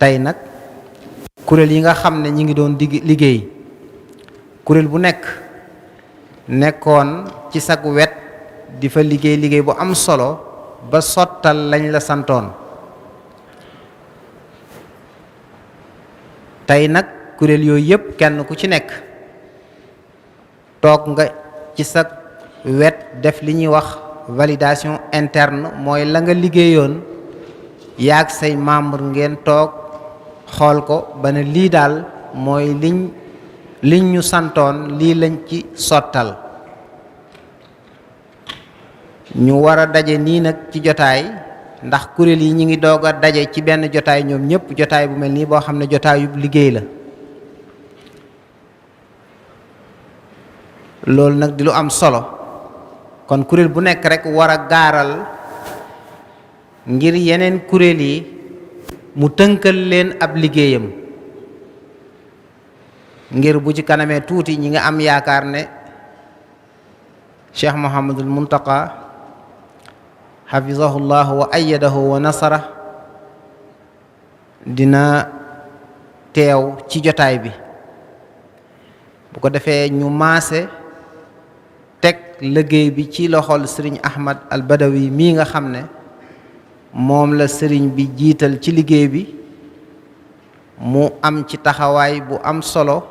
tey nag kuréel yi nga xam ne ñi ngi doon liggéey kuréel bu nekkoon ci sag wet di fa liggéey bu am solo ba sottal lañ la santoon. tey nag kuréel yooyu yëpp kenn ku ci nekk toog nga ci sa wet def li ñuy wax validation interne, mooy la nga liggéeyoon yaag say membre ngeen toog xool ko ba ne lii daal mooy liñ ñu santoon, lii lañ ci sottal. ñu war a daje nii nag ci jotaay, ndax kuréel yi ñi ngi doog a daje ci benn jotaay ñoom ñëpp, jotaay bu mel nii boo xam ne jotaayub liggéey la. loolu nag di lu am solo, kon kuréel bu nekk rek war a gaaral ngir yeneen kuréel yi mu tënkal leen ab liggéeyam, ngir bu ci kanamee tuuti ñi nga am yaakaar ne Cheikh Mouhamadul Muntaqa xafizahullahu wa ayyadahu wa nasara dina teew ci jotaay bi. bu ko defee ñu maase teg liggéey bi ci loxol sëriñ Ahmad al Badawi mii nga xam ne moom la sëriñ bi jiital ci liggéey bi, mu am ci taxawaay bu am solo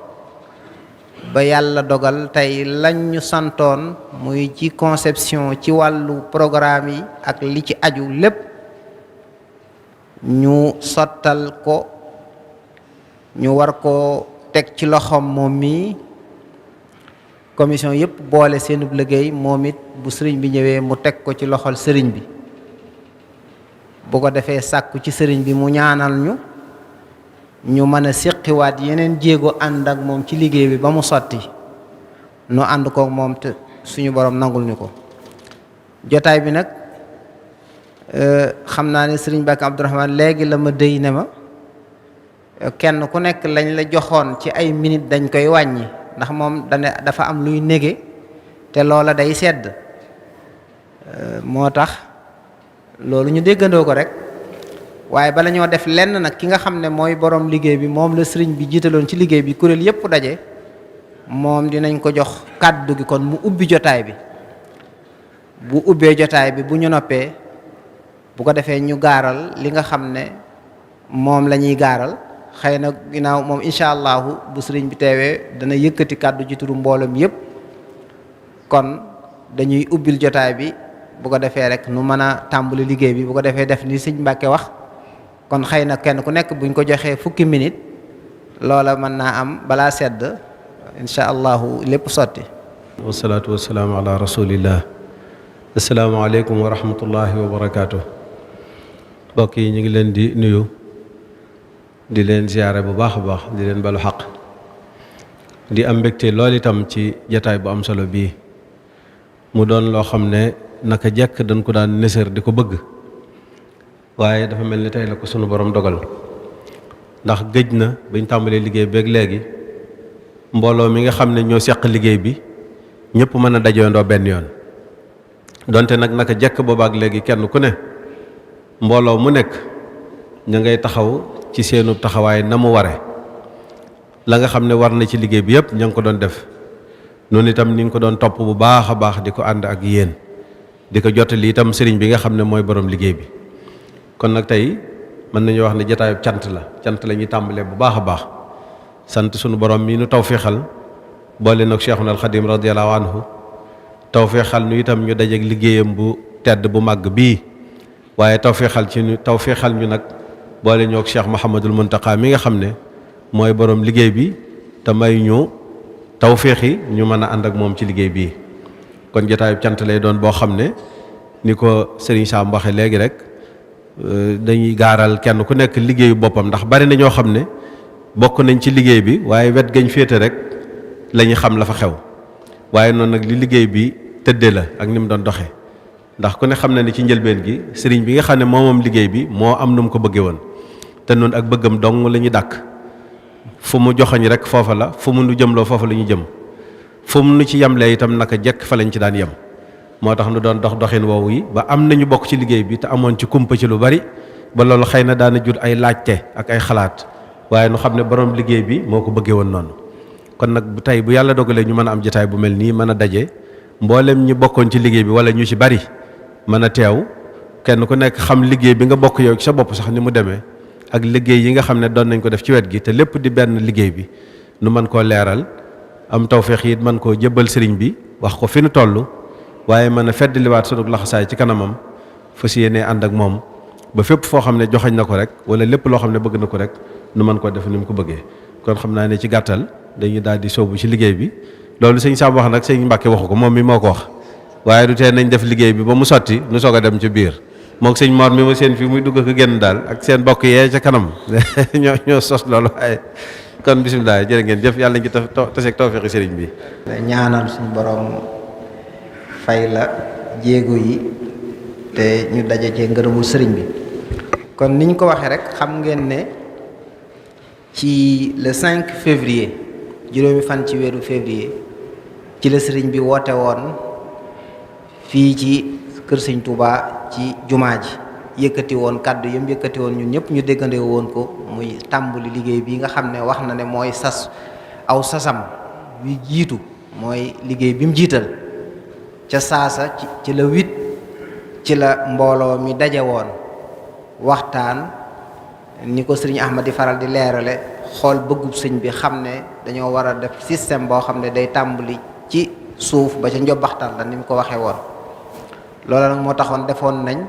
ba yàlla dogal tey lañ ñu santoon muy ci conception ci wàllu programme yi ak li ci aju lépp ñu sottal ko, ñu war ko teg ci loxoom moom mii. commission yëpp boole seenub liggéey, moom it bu sëriñ bi ñëwee mu teg ko ci loxol sëriñ bi. bu ko defee sàkku ci sëriñ bi mu ñaanal ñu mën a séqiwaat yeneen jéego ànd ak moom ci liggéey bi ba mu sotti, nu ànd kook moom te suñu borom nangul ñu ko. jotaay bi nag xam naa ne sëriñ Bakk Abdourahmane léegi la ma déy ne ma kenn ku nekk lañ la joxoon ci ay minutes dañ koy wàññi, ndax moom dafa am luy nége te loola day sedd. moo tax loolu ñu déggandoo ko rek, waaye bala ñoo def lenn nag ki nga xam ne mooy borom liggéey bi, moom la sëriñ bi jiitaloon ci liggéey bi, kuréel yépp daje, moom dinañ ko jox kàddu gi kon mu ubbi jotaay bi. bu ubbee jotaay bi bu ñu noppee, bu ko defee ñu gaaral li nga xam ne moom la ñuy gaaral. xëy na ginnaaw moom incha allahu bu sëriñ bi teewee dana yëkkati kàddu ci turu mbooloom yépp, kon dañuy ubbil jotaay bi bu ko defee rek nu mën a tàmbali liggéey bi. bu ko defee def ni sëñ Mbàkke wax, kon xëy na kenn ku nekk buñ ko joxee fukki minute, loola mën naa am balaa sedd incha allahu lépp sotti. wasalaatu wasalaamu ala rasulillah. asalaamaaleykum wa rahmatullahi wa barakaatu. mbokk yi ñu ngi leen di nuyu, di leen ziyaare bu baax a baax, di leen balu xaq, di am mbégte lool itam ci jataay bu am solo bii. mu doon loo xam ne naka jekk dañ ko daan nësër di ko bëgg, waaye dafa mel ni tey la ko sunu borom dogal, ndax gëj na bañ tàmbalee liggéey beeg léegi mbooloo mi nga xam ne ñoo seq liggéey bi ñëpp mën a dajoondoo benn yoon. donte nag naka jekk boobaak léegi kenn ku ne mbooloo mu nekk ña ngay taxaw ci seenu taxawaay na mu ware, la nga xam ne war na ci liggéey bi yëpp ña ngi ko doon def. noonu itam ni nga ko doon topp bu baax a baax di ko ànd ak yéen, di ko jottali itam sëriñ bi nga xam ne mooy borom liggéey bi. kon nag tey mën nañu wax ne jotaayu cant la ñuy tàmbalee bu baax a baax, sant sunu borom mi nu tawféexal boole nag Cheikhuna al Xadim radiyallahu anhu, tawféexal nu itam ñu dajeek liggéeyam bu tedd bu màgg bii, waaye tawféexal ñu nag boole ñoo ak Cheikh Mouhamadul Muntaqa mi nga xam ne mooy borom liggéey bi te may ñu tawféexi ñu mën a ànd ak moom ci liggéey bii. kon jotaayu cant lay doon boo xam ne ni ko Serigne Sam waxe léegi rek dañuy gaaral kenn ku nekk liggéeyu boppam, ndax bari na ñoo xam ne bokk nañ ci liggéey bi waaye wet gañ féete rek la ñu xam la fa xew, waaye noonu nag li liggéey bi tëddee la ak ni mu doon doxee. ndax ku ne xam na ni ci njëlbeen gi sëriñ bi nga xam ne moom liggéey bi moo am nu mu ko bëggee woon, te noonu ak bëggam dong la ñu dàkk. fu mu joxoñ rek foofa la, fu mu nu jëmloo foofa la ñu jëm, fu mu nu ci yemlee itam naka jekk fa lañ ci daan yem. moo tax nu doon doxin woowu yi ba am nañu bokk ci liggéey bi te amoon ci kumpa ci lu bari, ba loolu xëy na daana jur ay laajte ak ay xalaat waaye nu xam ne borom liggéey bi moo ko bëggee woon noonu. kon nag bu tey bu yàlla dogalee ñu mën a am jotaay bu mel nii mën a daje mboolem ñi bokkoon ci liggéey bi wala ñu ci bari mën a teew kenn ku nekk xam liggéey bi nga bokk yow ci sa bopp sax ni mu demee ak liggéey yi nga xam ne doon nañ ko def ci wet gi te lépp di benn liggéey bi nu mën koo leeral am tawfeex yi mën koo jébbal sëriñ bi wax ko fi nu toll waaye mën a feddliwaat sunu laxasaay ci kanamam fas yéenee ànd ak moom ba fépp foo xam ne joxañ na ko rek wala lépp loo xam ne bëgg na ko rek nu mën koo def ni mu ko bëggee. kon xam naa ne ci gàttal dañuy daal di sóobu ci liggéey bi loolu sëñ Sam wax nag sëñ Mbàkke waxu ko moom mi moo ko wax waaye du tee nañ def liggéey bi ba mu sotti nu soog a dem ci biir moog sëñ Mor mi ma seen fii muy dugg ko génn daal ak seen bokk yee ca kanam ñoo sos loolu waaye kon bisimilah jërë ngeen jëf yàlla nañ ci taseeg tawfeexi sëriñ bi. ñaanal suñu borom fay la jéego yi te ñu daje cee ngërëmul sëriñ bi. kon niñ ko waxee rek xam ngeen ne ci le 5 février juróomi fan ci weeru février ci la sëriñ bi woote woon fii ci kër sëñ Touba ci jumaa ji yëkkati woon kàddu yëm yëkkati woon ñun ñëpp ñu déggandee woon ko muy tàmbali liggéey bi nga xam ne wax na ne mooy aw sasam wi jiitu mooy liggéey bi mu jiital ca saasa ci la 8 ci la mbooloo mi daje woon waxtaan ni ko sëriñ Ahmad di faral di leerale xool bëggub sëñ bi xam ne dañoo war a def système boo xam ne day tàmbali ci suuf ba ca njobbaxtal la ni mu ko waxee woon loolu nag moo taxoon defoon nañ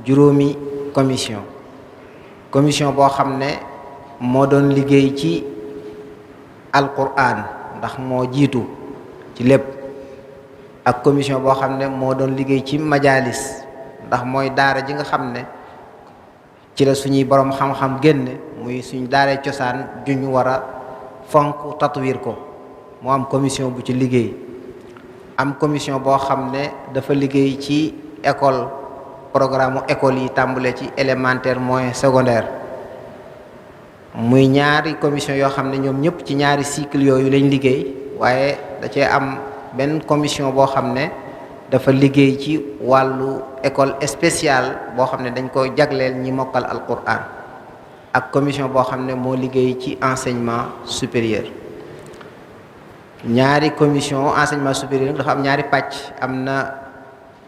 juróomi commission boo xam ne moo doon liggéey ci alquran ndax moo jiitu ci lépp ak commission boo xam ne moo doon liggéey ci majalis ndax mooy daara ji nga xam ne ci la suñuy borom xam-xam génne muy suñ daaree cosaan juñ war a fonk tatwir ko moo am commission bu ci liggéey am commission boo xam ne dafa liggéey ci école programme école yi tàmbale ci élémentaire moyen secondaire muy ñaari commission yoo xam ne ñoom ñëpp ci ñaari cycle yooyu lañ liggéey waaye da cee am benn commission boo xam ne dafa liggéey ci wàllu école spéciale boo xam ne dañ ko jagleel ñi mokkal alquran ak commission boo xam ne moo liggéey ci enseignement supérieur ñaari commission enseignement supérieur dafa am ñaari pàcc am na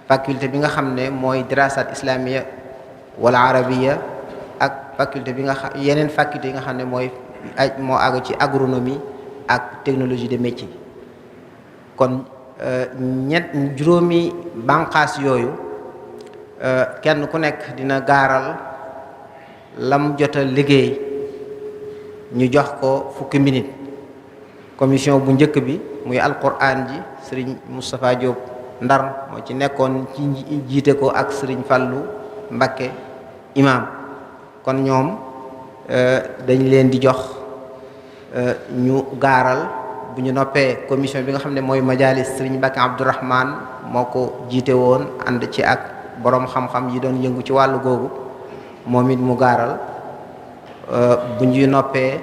faculté bi nga xam ne mooy dirasat islamiya wala arabiya ak faculté bi nga xam yeneen faculté yi nga xam ne moo àgg ci agronomie ak technologie de métier kon juróomi bànqaas yooyu kenn ku nekk dina gaaral lam jota liggéey ñu jox ko fukki minute commission bu njëkk bi muy alquran ji sëriñ Moustapha Diop Ndar moo ci nekkoon ci jiite ko ak sëriñ Fallou Mbakke imam kon ñoom dañ leen di jox ñu gaaral bu ñu noppee commission bi nga xam ne mooy majalis sëriñ Mbakke Abdourahman moo ko jiite woon ànd ci ak borom xam-xam yi doon yëngu ci wàllu googu moom it mu gaaral bu ñu noppee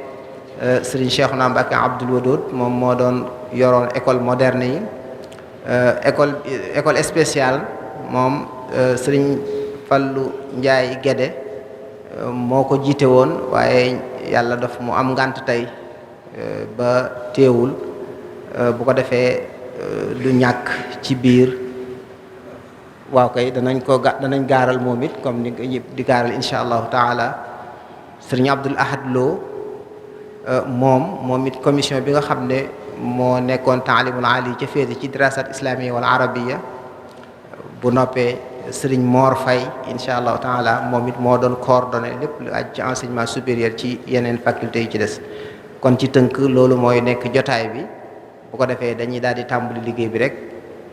sëriñ Cheikhouna Mbacké Abdoul Wadoud moom moo doon yoroon école moderne yi école spéciale moom sëriñ Fallou Ndiaye Guédé moo ko jiite woon waaye yàlla daf mu am ngànt tey ba teewul bu ko defee du ñàkk ci biir waaw kay danañ gaaral moom it comme ni di gaaral insha allahu taala sëriñ Abdoul Ahad Lo moom it commission bi nga xam ne moo nekkoon taalimul ali ca féete ci dirasat islamiyya wal arabiyya bu noppee sëriñ Mor Faye insha allahu taala moom it moo doon coordonné lépp lu aj ci enseignement supérieur ci yeneen faculté yi ci des kon ci tënk loolu mooy nekk jotaay bi bu ko defee dañuy daal di tàmbali liggéey bi rek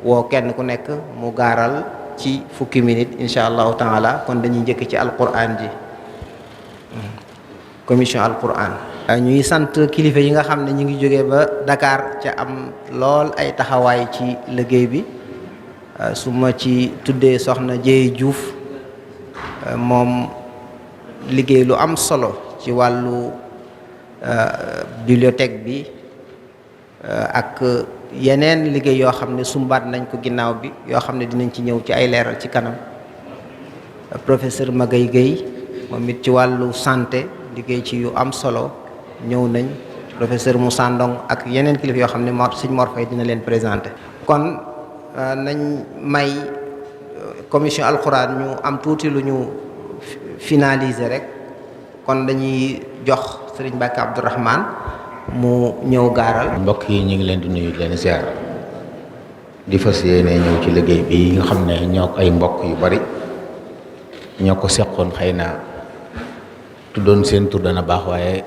woo kenn ku nekk mu gaaral ci fukki minute insha allahu taala kon dañuy njëkk ci alquran ji commission alquran ñuy sant kilifa yi nga xam ne ñu ngi jógee ba Dakar ca am lool ay taxawaay ci liggéey bi su ma ci tuddee soxna Jéey Juuf moom liggéey lu am solo ci wàllu bibliothèque bi ak yeneen liggéey yoo xam ne sumbaat nañ ko ginnaaw bi yoo xam ne dinañ ci ñëw ci ay leeral ci kanam professeur Magay Gueye moom it ci wàllu santé liggéey ci yu am solo ñëw nañ professeur Moussa Ndong ak yeneen kilifa yoo xam ne sëñ Mor Faye dina leen présenté. kon nañ may commission alxuraan ñu am tuuti lu ñu finaliser rek kon dañuy jox sëriñ Mbacke Abdourahmane mu ñëw gaaral. mbokk yi ñu ngi leen di nuyu leen ziar di fas yéene ñëw ci liggéey bi nga xam ne ñoo ay mbokk yu bari ñoo ko seqoon, xëy na tuddoon seen tur dana baax waaye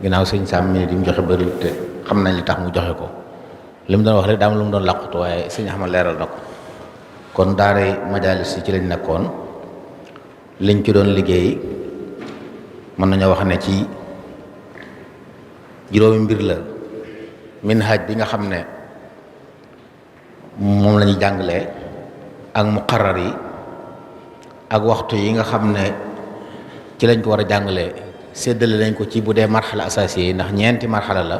ginnaaw sëñ Sam mi di mu joxe bëri te xam nañ li tax mu joxe ko li mu doon wax rek daa am lu mu doon làqutu waaye sëñ Ahmad leeral na ko. kon daaray majalis yi ci lañ nekkoon, liñ ci doon liggéey mën nañoo wax ne ci juróomi mbir la. minhaj bi nga xam ne moom la ñuy jàngalee ak muqarrar yi ak waxtu yi nga xam ne ci lañ ko war a jàngalee séddale nañ ko ci bu dee marxala asasiye yi ndax ñeenti marxala la,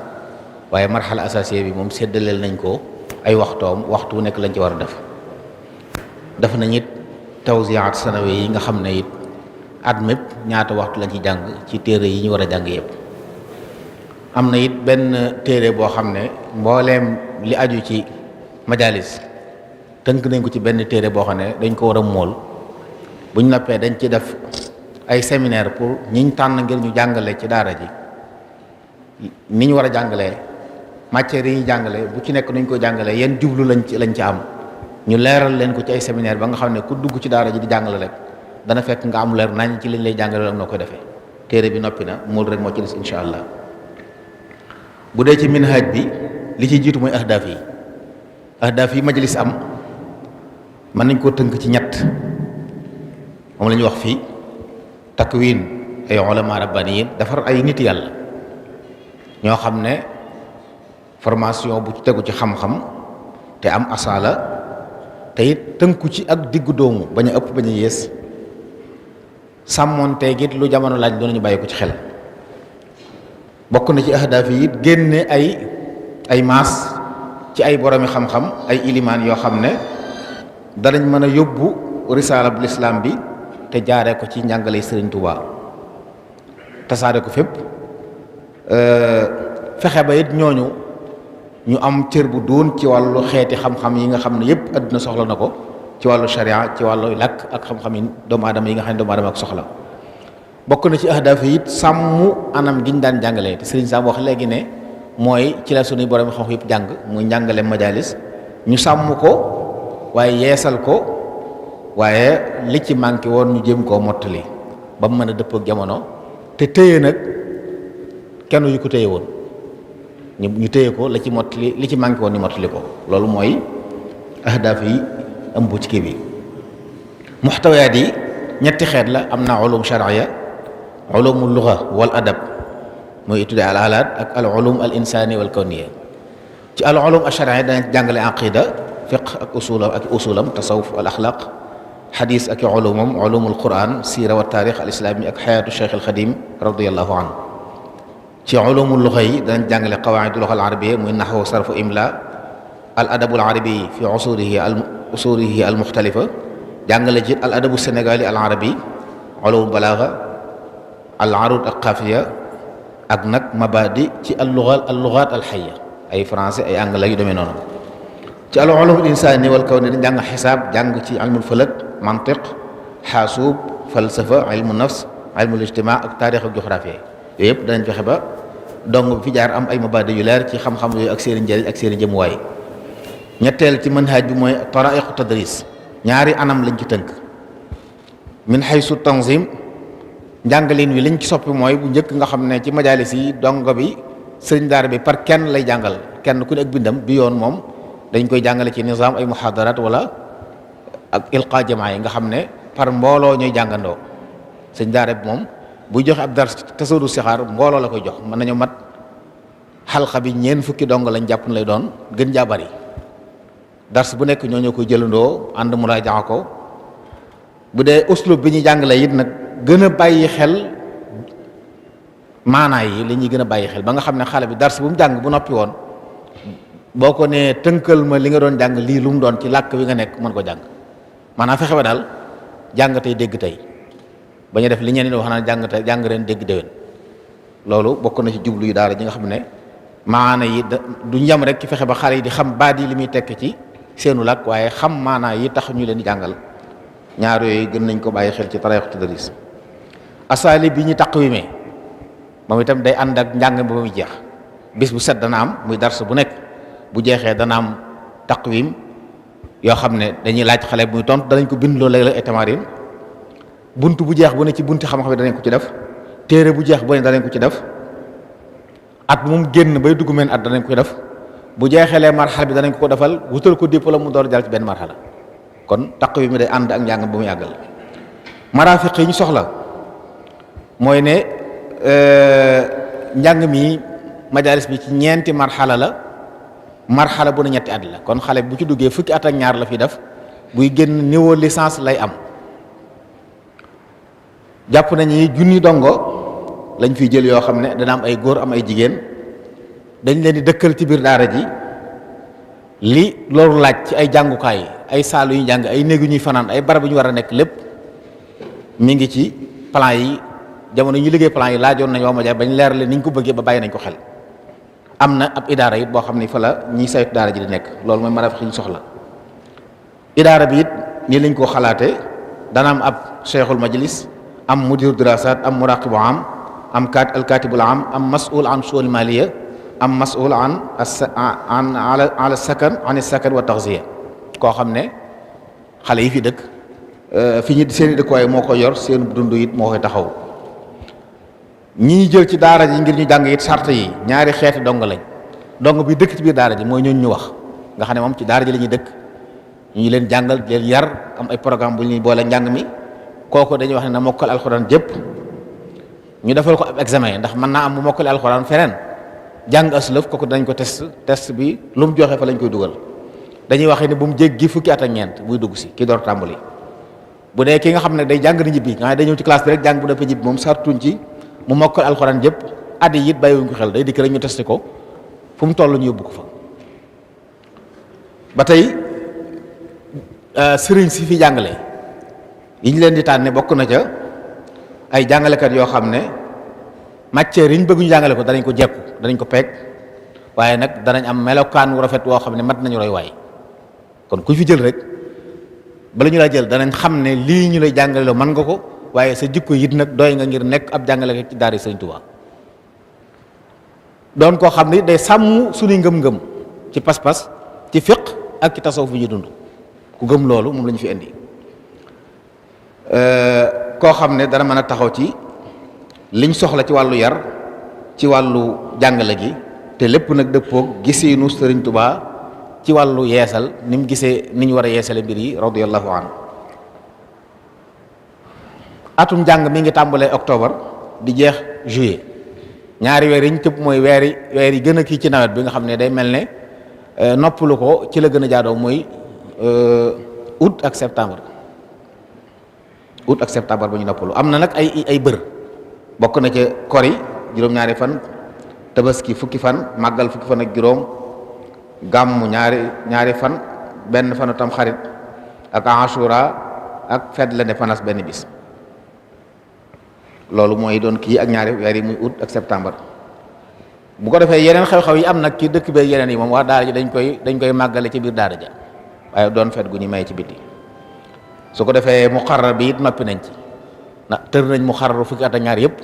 waaye marxala asasiye bi moom séddaleel nañ ko ay waxtoom, waxtu wu nekk lañ ci war a def nañ it tawziyaat sanawi yi nga xam ne it at mépp ñaata waxtu lañ ci jàng ci téere yi ñu war a jàng yëpp. am na it benn téere boo xam ne mbooleem li aju ci majalis tënk nañ ko ci benn téere boo xam ne dañ ko war a mool. buñ noppee dañ ci def ay séminaire pour ñiñ tànn ngir ñu jàngale ci daara ji ni ñu war a jàngalee matières yi ñu jàngale bu ci nekk nuñ ko jàngalee yenn jublu lañ ci am ñu leeral leen ko ci ay séminaire ba nga xam ne ku dugg ci daara ji di jàngale rek dana fekk nga am leer nañ ci liñ lay jàngale ak noo koy defee. téere bi noppi na mool rek moo ci des incha allah. bu dee ci minhaj bi li ci jiitu mooy ahdaaf yi majlis am mën nañ koo tënk ci ñett. moom la ñuy wax fii takwin ay ulama rabbaniyin, defar ay nit yàlla ñoo xam ne formation bu ci tegu ci xam-xam te am asala te it tënku ci ak diggu doomu, bañ a ëpp bañ a yées, sàmmoonteeg it lu jamono laaj doon ñu bàyyi ko ci xel. bokk na ci ahdaaf yi it génne ay maas ci ay boromi xam-xam, ay ilimaan yoo xam ne danañ mën a yóbbu risaala bu lislaam bi te jaaree ko ci njàngale Sëriñ Tuubaa tasaare ko fépp, fexe ba it ñooñu ñu am cër bu doon ci wàllu xeeti xam-xam yi nga xam ne yëpp àdduna soxla na ko, ci wàllu sharia, ci wàllu làkk ak xam-xam yi doomu aadama yi nga xam ne doomu aadama ak soxla. bokk na ci ahdaaf yi it sàmm anam gi ñu daan jàngalee te Sëriñ Sam wax léegi ne mooy ci la sunuy borom xam yëpp jàng muy njàngale majalis, ñu sàmm ko waaye yeesal ko, waaye li ci manqué woon ñu jéem koo mottali ba mu mën a dëppoo ak jamono te téye nag kenn yu ko téye woon ñu téye ko la ci mottali li ci manqué woon ñu mottali ko. loolu mooy ahdaaf yi ëmb ci kii bi. muxtawayaat yi ñetti xeet la, am na ulum shar'iyya, ulumul lugha wal adab mooy tuddee al alaat ak al ulum al insani wal kawniyya. ci al ulum al shar'iyya danañ jàngale aqida, fiqh ak usulam, tasawuf al axlaq, xadis ak ulumam, ulumul quran, siira wa taarix al islami ak xayaatu cheikh al xadim radiyallahu anhu. ci ulumul lugha yi danañ jàngale qawaidul lugha al arabiyya muy naxwu, sarfu, imla, al adabul arabi fi usurihi al muxtalifa, jàngale ci al adabu sénégali al arabi, ulumul balaaga, al arud ak xaafiya ak nag mabadi ci al lugaat al xayya, ay français ay anglais yu demee noonu. ci al ulumul insani wal kawni dañ jàng xisaab, jàng ci ilmul falak, mantiq, xaasuub, falsafa, ilmu nafs, ilmul ijtimaa ak taarix ak géographie. yooyu yëpp danañ fexe ba dong fi jaar am ay mabadi yu leer ci xam-xam yooyu ak seeni njëriñ ak seeni jëmuwaay. ñetteel ci manhaj bi mooy taraiqu tadris, ñaari anam lañ ci tënk. min xaysu tanzim, njàngalin wi liñ ci soppi mooy bu njëkk nga xam ne ci majalis yi dongo bi sëriñ daara bi par kenn lay jàngal, kenn ku ne ak bindam. bi yoon moom dañ koy jàngale ci nizaam ay muhadarat wala ak ilqa jamaa yi nga xam ne par mbooloo ñooy jàngandoo. sëriñ daara bi moom buy joxe ab dars tasawudu sixaar mbooloo la koy jox, mën nañu mat xalqa bi ñeen fukki dong lañ jàpp lay doon, gën jaa bari. dars bu nekk ñoo koy jëlandoo ànd muraaja ko. bu dee uslub bi ñuy jàngale it nag gën a bàyyi xel maanaa yi li ñuy gën a bàyyi xel ba nga xam ne xale bi dars bu mu jàng bu noppi woon boo ko nee tënkal ma li nga doon jàng lii lu mu doon ci làkk wi nga nekk mën ko jàng. maanaam fexe ba daal jàng tey dégg tey ba ñu def li ñeneen wax naan jàng ren dégg déwén. loolu bokk na ci jublu yu daara ji nga xam ne maana yi du yem rek ci fexe ba xale yi di xam baat yi li muy tekk ci seenu làkk waaye xam maanaa yi tax ñu leen di jàngal ñaar yooyu gën nañ ko bàyyi xel ci tariixu tadris. asaali bi ñu taqwimee moom itam day ànd ak njàng ba muy jeex bis bu set dana am muy dars bu nekk bu jeexee dana am taqwim yoo xam ne dañuy laaj xale muy tontu danañ ko bind loolu léeg-léeg ay tamarin bunt bu jeex bu ne ci bunti xam-xam danañ ko ci def téere bu jeex bu ne danañ ko ci def at bu mu génn bay dugg meen at danañ ko def bu jeexeelee marxala bi danañ ko defal wutal ko diplôme mu door jàll ci benn marxala kon taqwim mi day ànd ak njàng ba muy àggal. marafiq yi ñu soxla mooy ne njàng mi majalis bi ci ñeenti marxala la marxala bu ne ñetti at la kon xale bu ci duggee fukki at ak ñaar la fi def buy génn niveau licence lay am jàpp nañu junni dongo lañ fiy jël yoo xam ne dana am ay góor am ay jigéen dañ leen di dëkkal ci biir daara ji li loolu laaj ci ay jàngukaay ay saal yu ñu jàng ay néeg yu ñuy fanaan ay barab yu ñu war a nekk lépp mi ngi ci plan yi jamono ñu liggéey plan yi laajoon nañ waa ma bañ leer leen ni ñu ko bëggee ba bàyyi nañ ko xel am na ab idaara it boo xam ne fa la ñiy saytu daara ji di nekk loolu mooy marafiq yi ñu soxla idaara bi it nii lañ koo xalaatee dana am ab cheikhul majlis am mudir dirasat am muraqibu am alkatibul am masul an suul maliya am masul an ala sakan wa taxziya koo xam ne xale yi fi dëkk fi ñu seen i dëkkuwaay moo ko yor seen dund it moo koy taxaw ñi jël ci daara ji ngir ñu jàng it sart yi ñaari xeeti dong lañ dong bi dëkk ci biir daara ji mooy ñooñu ñu wax nga xam ne moom ci daara ji la ñuy dëkk ñu leen jàngal di leen yar am ay programme bu ñuy boole njàng mi kooku dañuy wax ne na mokkal alxuraan jëpp ñu defal ko ab examen ndax mën naa am bu mokkale alxuraan feneen jàng aslëf kooku dañ ko test bi lu mu joxe fa lañ koy dugal dañuy wax ne bu mu jéggi fukki at ak ñeent buy dugg si ki door tàmbali bu dee ki nga xam ne day jàng ni ñibbi nga xam ne day ñëw ci classe bi rek jàng bu dee ñibbi moom sartuñ ci mu mokkal alxuraan jëpp at yi it bàyyiwuñ ko xel day dikk rek ñu testé ko fu mu toll ñu yóbbu ko fa ba tey sëriñ si fi jàngale yi ñu leen di tànne bokk na ca ay jàngalekat yoo xam ne matière yi ñu bëgg ñu jàngale ko danañ ko jekku danañ ko peeg waaye nag danañ am melokaan wu rafet woo xam ne mat nañu roy waay kon ku fi jël rek bala ñu laa jël danañ xam ne lii ñu lay jàngale loo mën nga ko waaye sa jikko yit nag doy nga ngir nekk ab jàngalekat ci daara Sëriñ Tuubaa doon koo xam ne day sàmm suñuy ngëm-ngëm ci pas-pas ci fiq ak ci tasawuf bi ñu dund ku gëm loolu moom la ñu fi indi koo xam ne dana mën a taxaw ci liñ soxla ci wàllu yar ci wàllu jàngale gi te lépp nag dëppoog giseenu Sëriñ Tuubaa ci wàllu yeesal ni mu gisee ni ñu war a yeesale mbir yi radiyallahu anhu atum njàng mi ngi tàmbalee octobre di jeex juillet ñaari weer yi ñu tëb mooy weer yi gën a kii ci nawet bi nga xam ne day mel ne noppalu ko ci la gën a jaadoo mooy août ak septembre ba ñu noppalu am na nag ay bër bokk na ca kori juróom-ñaari fan tabaski fukki fan màggal fukki fan ak juróom gàmmu ñaari fan benn fanu tam xarit ak ashura ak fête l'indépendance benn bis loolu mooy doon kii ak ñaari weer yi muy août ak septembre bu ko defee yeneen xew-xew yi am nag ci dëkk bee yeneen yi moom waa daara ji dañ koy màggale ci biir daara ja waaye doon fête gu ñu may ci biti su ko defee muqarrar bi it noppi nañ ci tër nañ muqarrar fukki at ak ñaar yëpp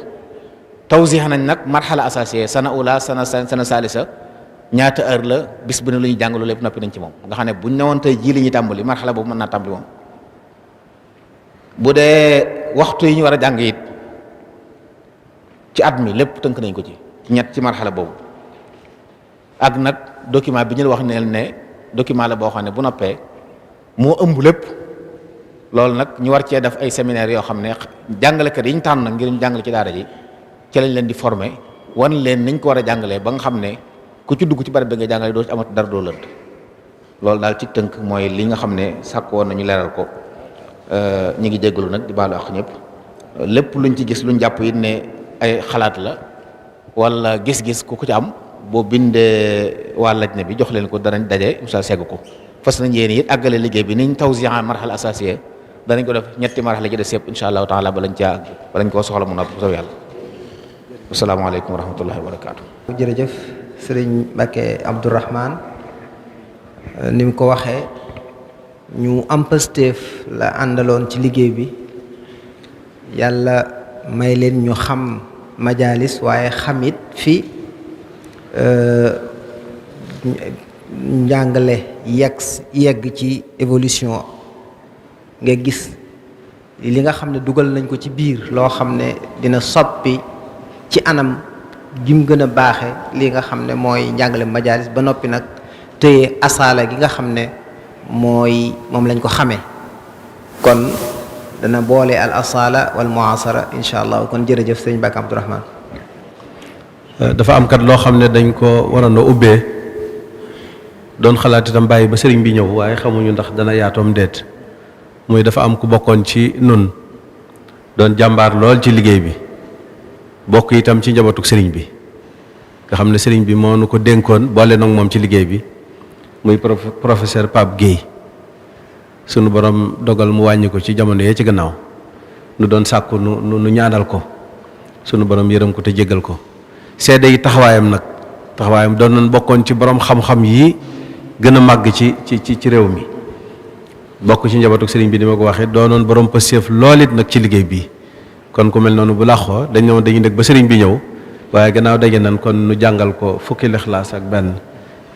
tawsix nañ nag marxala assasiye sana ula sana salisa ñaata heure la bis bu ne lu ñuy jàng loolu lépp noppi nañ ci moom nga xam ne buñ newoon tey jii li ñuy tàmbali marxala boobu mën naa tàmbali moom bu dee waxtu yi ñu war a jàng it ci at mi lépp tënk nañ ko ci ñett ci marxala boobu ak nag document bi ñu wax ne document la boo xam ne bu noppee moo ëmb lépp loolu nag ñu war cee def ay séminaire yoo xam ne jàngalekat yi ñu tànn ngir ñu jàngale ci daara ji ci lañ leen di former wan leen niñ ko war a jàngalee ba nga xam ne ku ci dugg ci barab bi nga jàngale doo ci amat dara doo lënt loolu daal ci tënk mooy li nga xam ne sàkk woon nañu leeral ko ñi ngi jéggalu nag di baalu ak ñëpp lépp luñ ci gis luñ jàpp it ne ay xalaat la wala gis-gis ku ci am boo bindee waa lajna bi jox leen ko danañ daje usa segg ko fas nañ yéen it àggale liggéey bi niñ tawsi'a marxala assasiye danañ ko def ñetti marax la ci des yëpp insha allahu taala balañ koo soxla mu noppi bu soobee yàlla. asalaamaaleykum wa rahmatullahi wa barakaatu. jërëjëf sëriñ Mbacké Abdourahmane ni mu ko waxee ñu am Pastef la àndaloon ci liggéey bi yàlla may leen ñu xam majalis waaye xamit fi njàngale yegg ci évolution nga gis li nga xam ne dugal nañ ko ci biir loo xam ne dina soppi ci anam jim gën a baaxe li nga xam ne mooy njàngale majalis ba noppi nag téye asaala gi nga xam ne moom lañ ko xamee kon dana boole al asala wal muasara insha allah kon jërëjëf sëñ Mbacké Abdourahmane. dafa am kat loo xam ne dañ ko waroon a ubbee doon xalaat itam bàyyi ba sëriñ bi ñëw waaye xamuñu ndax dana yaatoom déet muy dafa am ku bokkoon ci nun doon jàmbaar lool ci liggéey bi bokk itam ci njabootuk sëriñ bi nga xam ne sëriñ bi moo nu ko dénkoon boole nag moom ci liggéey bi muy professeur Pape Guèye sunu borom dogal mu wàññi ko ci jamono yee ci gannaaw nu doon sàkku nu ñaanal ko sunu borom yërëm ko te jéggal ko seede yi taxawaayam doon nañ bokkoon ci borom xam-xam yi gën a màgg ci réew mi bokk ci njabootuk sëriñ bi ni ma ko waxee doonoon borom pëseef lool it nag ci liggéey bi kon ku mel noonu bu làqoo dañu nekk ba sëriñ bi ñëw waaye gannaaw daje nañ kon nu jàngal ko fukki lixlaas ak benn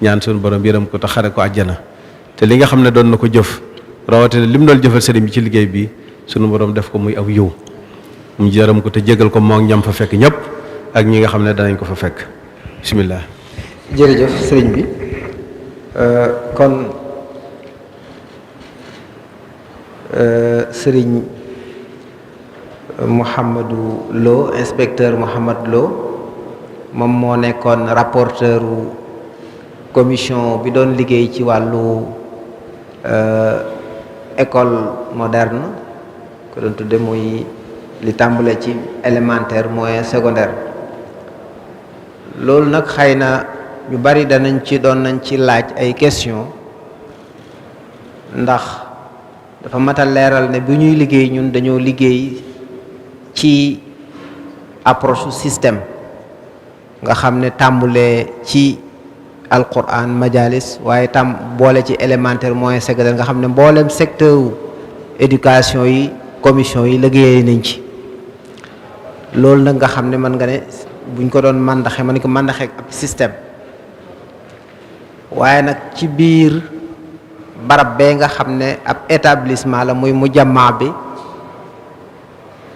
ñaan suñu borom yërëm ko te xare ko àjjana te li nga xam ne doon na ko jëf rawatina lim doon jëfal sëriñ bi ci liggéey bi sunu borom def ko muy aw yiw mu yërëm ko te jégal ko moo ñam fa fekk ñëpp ak ñi nga xam ne danañ ko fa fekk bismillah. jërëjëf sëriñ bi kon sëriñ Mouhamadou Lo inspecteur Mouhamad Lo moom moo nekkoon rapporteur commission bi doon liggéey ci wàllu école moderne ko doon tudde muy li tàmbale ci élémentaire moyen secondaire loolu nag xëy na ñu bari doon nañ ci laaj ay question ndax dafa mat a leeral ne bu ñuy liggéey ñun dañoo liggéey ci approche système nga xam ne tàmbulee ci alquran majalis waaye boole ci élémentaire moyen secondaire nga xam ne mboolem secteur éducation yi commission yi liggéeyee nañ ci loolu nag nga xam ne mën nga ne buñ ko doon màndaxe mën ko màndaxe ab système waaye nag ci biir barab bee nga xam ne ab établissement la muy mujamma bi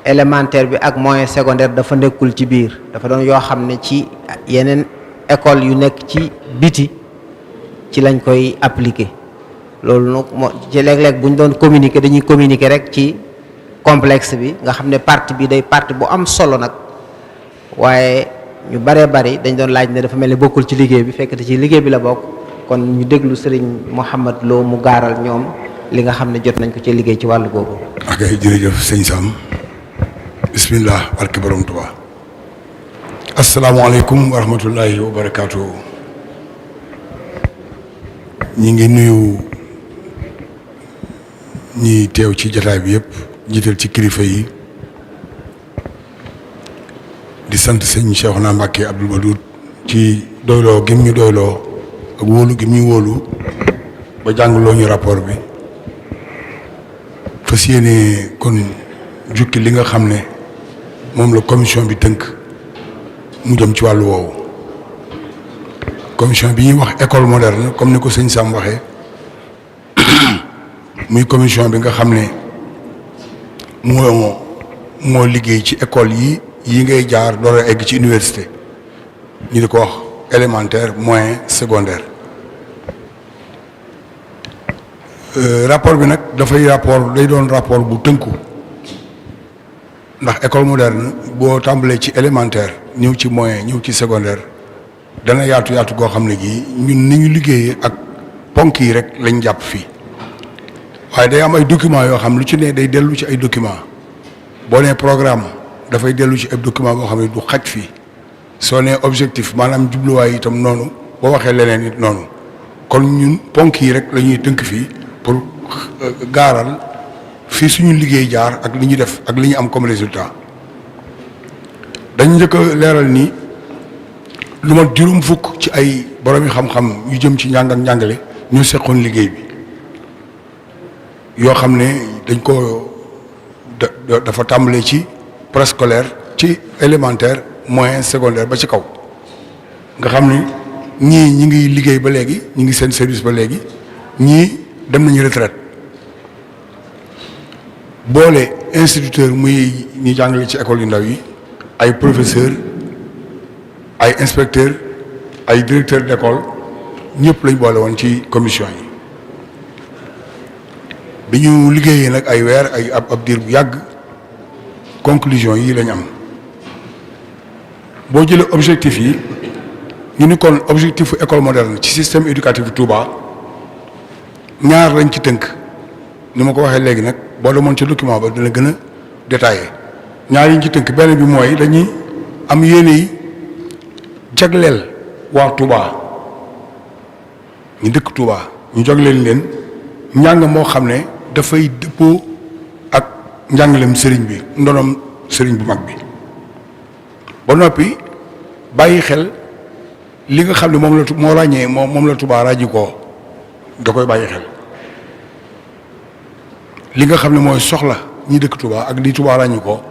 élémentaire bi ak moyen secondaire dafa nekkul ci biir dafa doon yoo xam ne ci yeneen école yu nekk ci biti ci lañ koy appliquer loolu nag moo ci léeg-léeg bu ñu doon communiquer dañuy communiquer rek ci complexe bi nga xam ne partie bi day partie bu am solo nag waaye ñu baree bari dañ doon laaj ne dafa mel ni bokkul ci liggéey bi fekkte ci liggéey bi la bokk kon ñu déglu sëriñ Mouhamad Lo mu gaaral ñoom li nga xam ne jot nañ ko ci liggéey ci wàllu googu. ok jërëjëf sëñ Sam bismillah barke borom Tuubaa asalaamaaleykum wa rahmatullahi wa barakaatu. ñi ngi nuyu ñi teew ci jataay bi yëpp jiital ci kilifa yi di sant sëñ Cheikhouna Mbacké Abdoul Wadoud ci doyloo gim ñu doyloo ak wóolu gim ñu wóolu ba jàngloo ñu rapport bi fas yéene kon jukki li nga xam ne moom la commission bi tënk mu jëm ci wàllu woowu commission bi ñuy wax école moderne comme ni ko sëñ Sam waxee muy commission bi nga xam ne moo liggéey ci école yi ngay jaar door a egg ci université ñu di ko wax élémentaire moyen secondaire rapport bi nag day doon rapport bu tënku ndax école moderne boo tàmbalee ci élémentaire ñëw ci moyen ñëw ci secondaire dana yaatu goo xam ne gii ñun ni ñu liggéeyee ak ponk yi rek lañ jàpp fii waaye day am ay documents yoo xam lu ci ne day dellu ci ay documents boo nee programme dafay dellu ci ay document boo xam ne du xaj fii soo nee objectif maanaam jubluwaay itam noonu boo waxee leneen it noonu kon ñun ponk yi rek la ñuy tënk fii pour gaaral fi fi suñu liggéey jaar ak li ñu def ak li ñu am comme résultat dañ njëkk a leeral ni lu mat juróom fukk ci ay borom yi xam-xam yu jëm ci njàng ak njàngale ñu seqoon liggéey bi yoo xam ne dañ ko dafa tàmbalee ci préscolaire ci élémentaire moyen secondaire ba ci kaw nga xam ne ñii ñi ngi liggéey ba léegi ñi ngi seen service ba léegi ñii dem nañu retraite boole instituteur muy ñi jàngale ci école yu ndaw yi ay professeur ay inspecteur ay directeur d'école ñëpp lañ boole woon ci commission yi bi ñu liggéeyee nag ay weer ay ab diir bu yàgg conclusion yi lañ am boo jëlee objectif yi ñu ni kon objectif école moderne ci système éducatif Touba ñaar lañ ci tënk ni ma ko waxee léegi nag boo demoon ci document ba dina gën a détaillé ñaar yi ñu ci tënk benn bi mooy dañuy am yéene yi jagleel waa Touba ñu dëkk Touba ñu jagleel leen njàng moo xam ne dafay dëppoo ak njàngalem sëriñ bi ndonom sëriñ bu mag bi ba noppi bàyyi xel li nga xam ne moom la moo ràññee moom la Touba ràññi koo da koy bàyyi xel li nga xam ne mooy soxla ñi dëkk Touba ak li Touba ràññi ko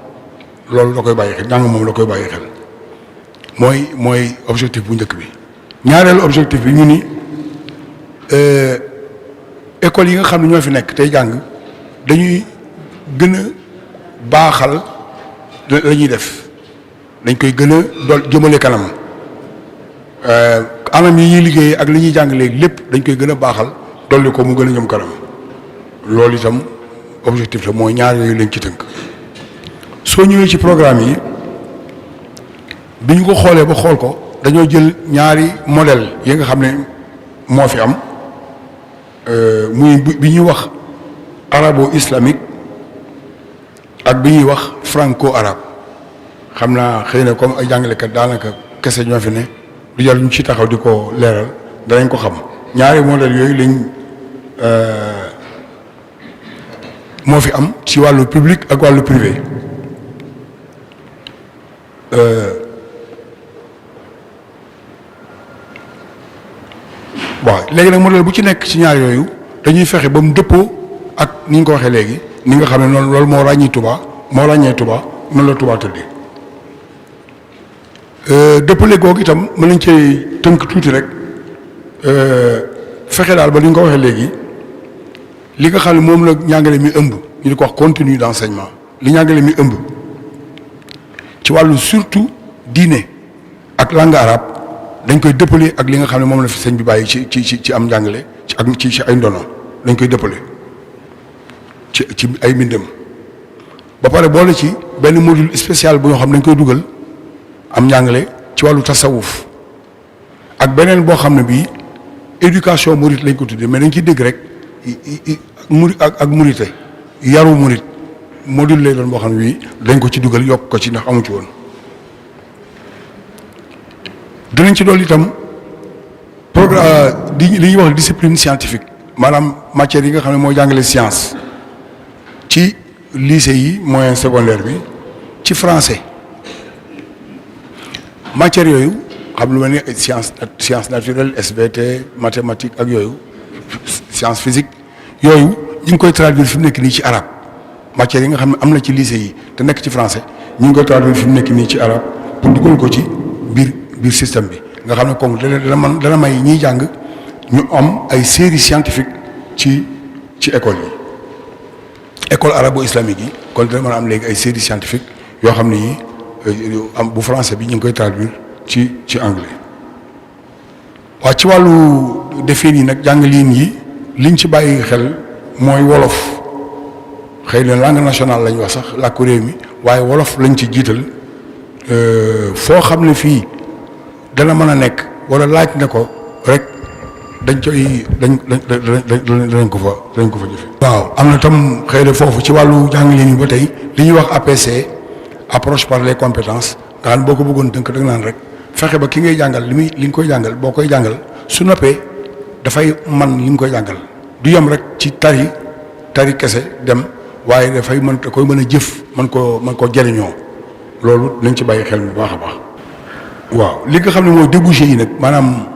loolu da koy bàyyi xel njàng moom da koy bàyyi xel mooy objectif bu njëkk bi ñaareelu objectif bi ñu ni école yi nga xam ne ñoo fi nekk tey jàng dañuy gën a baaxal la ñuy def dañ koy gën a dool jëmale kanam anam yi ñuy liggéeyee ak li ñuy jàng léegi lépp dañ koy gën a baaxal dolli ko mu gën a jëm kanam loolu itam objectif la mooy ñaar yooyu lañ ci tënk soo ñëwee ci programme yi bi ñu ko xoolee ba xool ko dañoo jël ñaari modèle yi nga xam ne moo fi am muy bi ñuy wax arabo islamique ak bi ñuy wax franco arabe xam naa xëy na comme ay jàngalekat daanaka kese ñoo fi ne du jar ñu ci taxaw di ko leeral danañ ko xam ñaari modèle yooyu lañ moo fi am ci wàllu public ak wàllu privé waaw léegi nag modèle bu ci nekk ci ñaar yooyu dañuy fexe ba mu dëppoo ak ni ñu ko waxee léegi ni nga xam ne noonu loolu moo ràññee Touba noonu la Touba tëddee dëppale googu itam mën nañ cee tënk tuuti rek fexe daal ba ni ñu ko waxee léegi li nga xam ne moom la njàngale mi ëmb ñu di ko wax contenu d'enseignement li njàngale mi ëmb ci wàllu surtout diine ak langue arabe dañ koy dëppale ak li nga xam ne moom la fi sëñ bi bàyyi ci am njàngale ci ay ndono dañ koy dëppale ci ay mbindam ba pare boole ci benn module spécial bu ñoo xam ne dañ koy dugal am njàngale ci wàllu tasawuf ak beneen boo xam ne bii éducation mouride lañ ko tuddee mais dañ ciy dégg rek muri ak murite yaru murit module lay doon boo xam ne bii dañ ko ci dugal yokk ko ci ndax amu ci woon dinañ ci dolli itam programme li ñuy wax discipline scientifique maanaam matière yi nga xam ne mooy jàngale science ci lycée yi moyen secondaire bi ci français matière yooyu xam lu mel ni science naturelle SVT mathématique ak yooyu science physique yooyu ñu ngi koy traduire fi mu nekk nii ci arabe matière yi nga xam ne am na ci lycée yi te nekk ci français ñu ngi koy traduire fi mu nekk nii ci arabe pour dugal ko ci biir système bi nga xam ne comme dana may ñiy jàng ñu am ay série scientifique ci école yi école arabo-islamique yi kon dana mën a am léegi ay série scientifique yoo xam ne yi am bu français bi ñu ngi koy traduire ci anglais waaw ci wàllu defin yi nag jàngaliin yi liñ ci bàyyi xel mooy wolof xëy na langue nationale lañ wax sax làkku réew mi waaye wolof lañ ci jiital foo xam ne fii dana mën a nekk wala laaj na ko rek dañ ko fa jëfe waaw am na tam xëy na foofu ci wàllu jàngale ni ba tey li ñuy wax APC approche par les compétences nga xam ne boo ko bëggoon tënk da nga naan rek fexe ba ki ngay jàngal li nga koy jàngal boo koy jàngal su noppee dafay man li nga koy jàngal du yem rek ci tari kese dem waaye dafay da koy mën a jëf mën koo jëriñoo loolu nañ ci bàyyi xel bu baax a baax. waaw li nga xam ne mooy débouché yi nag maanaam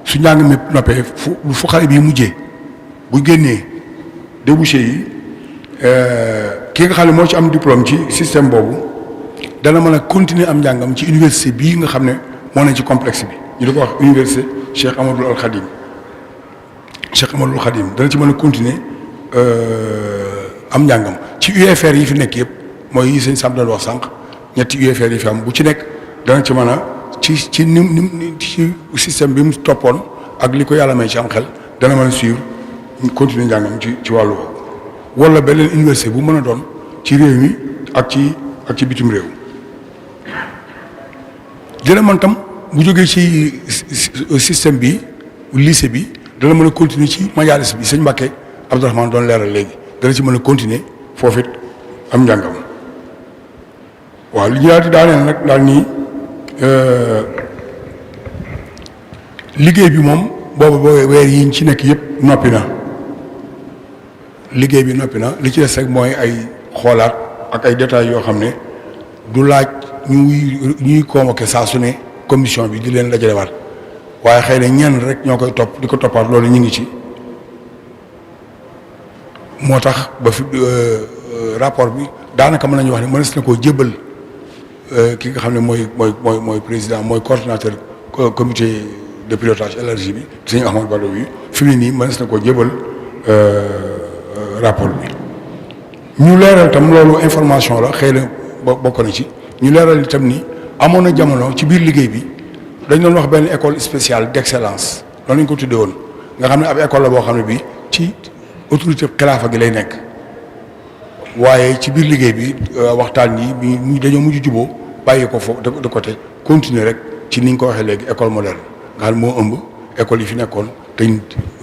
su njàng mi noppee fu xale bi mujjee bu génnee débouché yi ki nga xam ne moo ci am diplôme ci système boobu dana mën a continuer am njàngam ci université bii nga xam ne moo ne ci complexe bi ñu di ko wax université Cheikh Ahmadoul Khadim dana ci mën a continuer am njàngam ci UFR yi fi nekk yëpp mooy yi sëñ Sam doon wax sànq ñetti UFR yi fi am bu ci nekk dana ci mën a ci ci système bi mu toppoon ak li ko yàlla may ci am xel dana mën a suivre continuer njàngam ci wàllu woowu wala beneen université bu mën a doon ci réew mi ak ci bitim réew dina mën tam bu jógee ci système bi lycée bi dana mën a continuer ci majaalis bi sëñ Mbàkke Abdourahmane doon leeral léegi dana ci mën a continuer foofu it am njàngam waaw li ñu daal di daaneel nag daal nii liggéey bi moom boobu weer yi ci nekk yëpp noppi na liggéey bi noppi na li ci des rek mooy ay xoolaat ak ay détails yoo xam ne du laaj ñuy convoqué saa su ne commission bi di leen dajalewaat waaye xëy na ñenn rek ñoo koy topp di ko toppaat loolu ñu ngi ci moo tax ba fi rapport bi daanaka mën nañu wax ne mënees na koo jébbal ki nga xam ne mooy président mooy coordonnateur comité de pilotage élargi bi sëñ Ahmadou Badawi bi fi mu ne nii mënees na koo jébbal rapport bi ñu leeral tam loolu information la xëy na bokk na ci ñu leeral itam ni amoon na jamono ci biir liggéey bi dañ doon wax benn école spéciale d'excellence loolu lañ ko tuddee woon nga xam ne ab école la boo xam ne bi ci autorité xilaafa gi lay nekk waaye ci biir liggéey bi waxtaan yi dañoo mujj juboo bàyyi ko foofu de côté continuer rek ci ni ñu ko waxee léegi école moderne nga xam ne moo ëmb école yi fi nekkoon dañ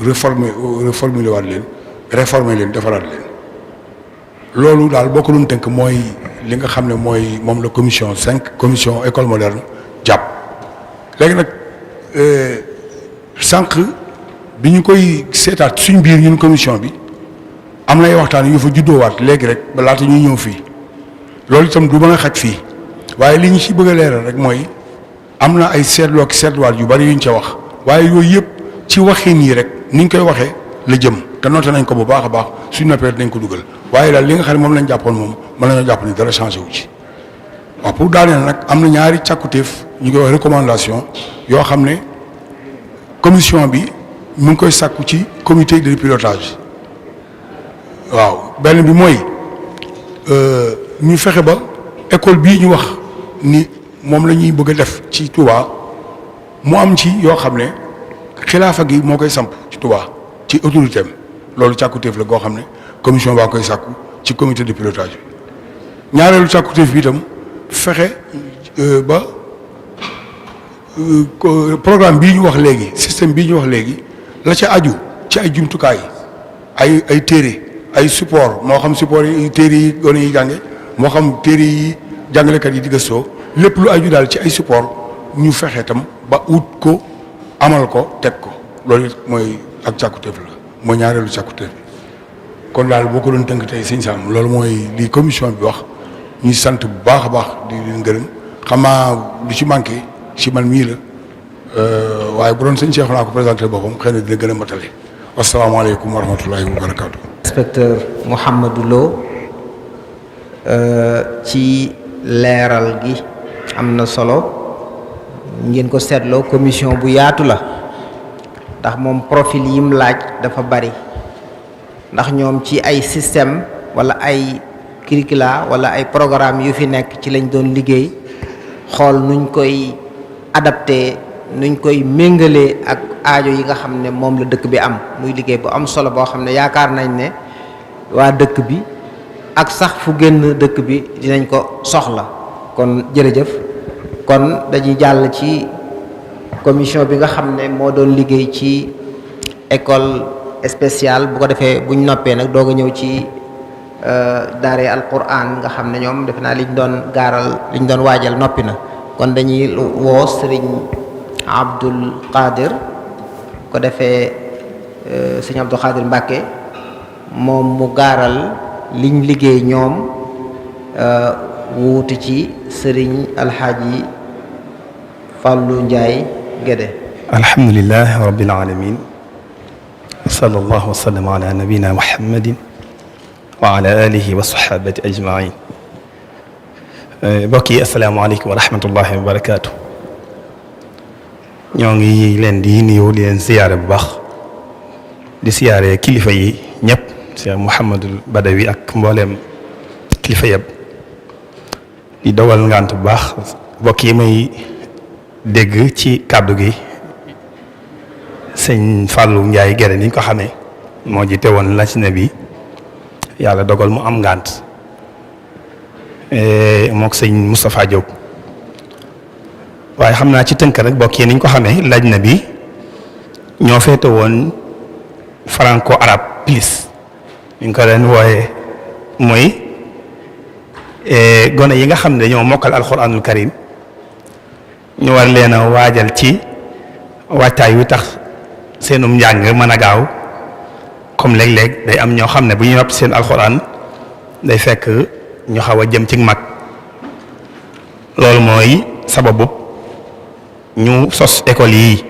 reformuler waat leen réformer leen defaraat leen loolu daal boo ko doon tënk mooy li nga xam ne mooy moom la commission 5 commission école moderne jàpp léegi nag sànq bi ñu koy seetaat suñ biir ñun commission bi am na ay waxtaan yu fa juddoowaat léegi rek ba laata ñuy ñëw fii loolu itam du mën a xaj fii waaye li ñu ci bëgg a leeral rek mooy am na ay seetloo ki seetluwaat yu bari yuñ ca wax waaye yooyu yëpp ci waxin yi rek ni ñu koy waxee la jëm te noté nañ ko bu baax a baax suñ noppee dinañ ko dugal waaye daal li nga xam ne moom lañ jàppoon moom mën nañoo jàpp ni dara changé wu ci waaw pour daaneel nag am na ñaari càkkutéef ñu koy wax recommandation yoo xam ne commission bi mu ngi koy sàkku ci comité de pilotage waaw benn bi mooy ñu fexe ba école bii ñu wax ni moom la ñuy bëgg a def ci Touba mu am ci yoo xam ne xilaafa gi moo koy samp ci Touba ci autorité am loolu càkkutéef la goo xam ne commission baa koy sàkku ci comité de pilotage bi ñaareelu càkkutéef bi itam fexe ba programme bii ñu wax léegi système bii ñu wax léegi la ca aju ci ay jumtukaay ay téere ay support moo xam support yi téere yi gone yi jànge moo xam téere yi jàngalekat yi di gëstoo lépp lu aju daal ci ay support ñu fexe tam ba ut ko amal ko teg ko loolu it mooy ak càkkutéef la mooy ñaareelu càkkutéef bi kon daal boo ko doon tënk tey sëñ Sam loolu mooy li commission bi wax ñuy sant bu baax a baax di leen gërëm xam naa lu ci manqué ci man mii la waaye bu doon sëñ Cheikh naa ko présenté boppam xëy na dina gën a matale asalaamaaleykum wa rahmatullahi wa barakaatu. inspecteur Mouhamadou Lo ci leeral gi am na solo ngeen ko seetloo commission bu yaatu la ndax moom profil yim laaj dafa bari ndax ñoom ci ay système wala ay curricula wala ay programme yu fi nekk ci lañ doon liggéey xool nuñ koy adapté nuñ koy méngalee ak aajo yi nga xam ne moom la dëkk bi am muy liggéey bu am solo boo xam ne yaakaar nañ ne waa dëkk bi ak sax fu génn dëkk bi dinañ ko soxla kon jërëjëf kon dañuy jàll ci commission bi nga xam ne moo doon liggéey ci école spéciale bu ko defee buñ noppee nag doog a ñëw ci daare alquran nga xam ne ñoom defe naa liñ doon gaaral liñ doon waajal noppi na kon dañuy woo sëriñ Abdul Qadir ko defee sëriñ Abdul Qadir Mbàkke moom mu gaaral liñ liggéey ñoom wuutu ci sëriñ alxaaji Fàllu Njaay Gédé. alhamdulilah rabbil alamin sallallahu wa sallam ala nabina muhammadin wa ala alihi wa sahabati ajmain. mbokk yi asalaamaaleykum wa rahmatullahi wa barakaatu. ñoo ngi leen di nuyu di leen siyaare bu baax di siyaare kilifa yi ñëpp Cheikh Mouhamadul Badawi ak mbooleem kilifa yëpp di dogal ngant bu baax mbokk yi may dégg ci kàddu gi sëñ Fallou Ndiaye Guédé ni ñu ko xamee moo jiite woon lajna bi yàlla dogal mu am ngant mook sëñ Moustapha Diop waaye xam naa ci tënk rek bokk yi niñ ko xamee lajna bi ñoo féete woon franco arabe plus ñu ngi ko leen wooye mooy gone yi nga xam ne dañoo mokkal alquranul karim ñu war leen a waajal ci waajtaay wi tax seenum njàng mën a gaaw comme léeg-léeg day am ñoo xam ne bu ñu nopp seen alquran day fekk ñu xaw a jëm ci mag loolu mooy sababu ñu sos école yi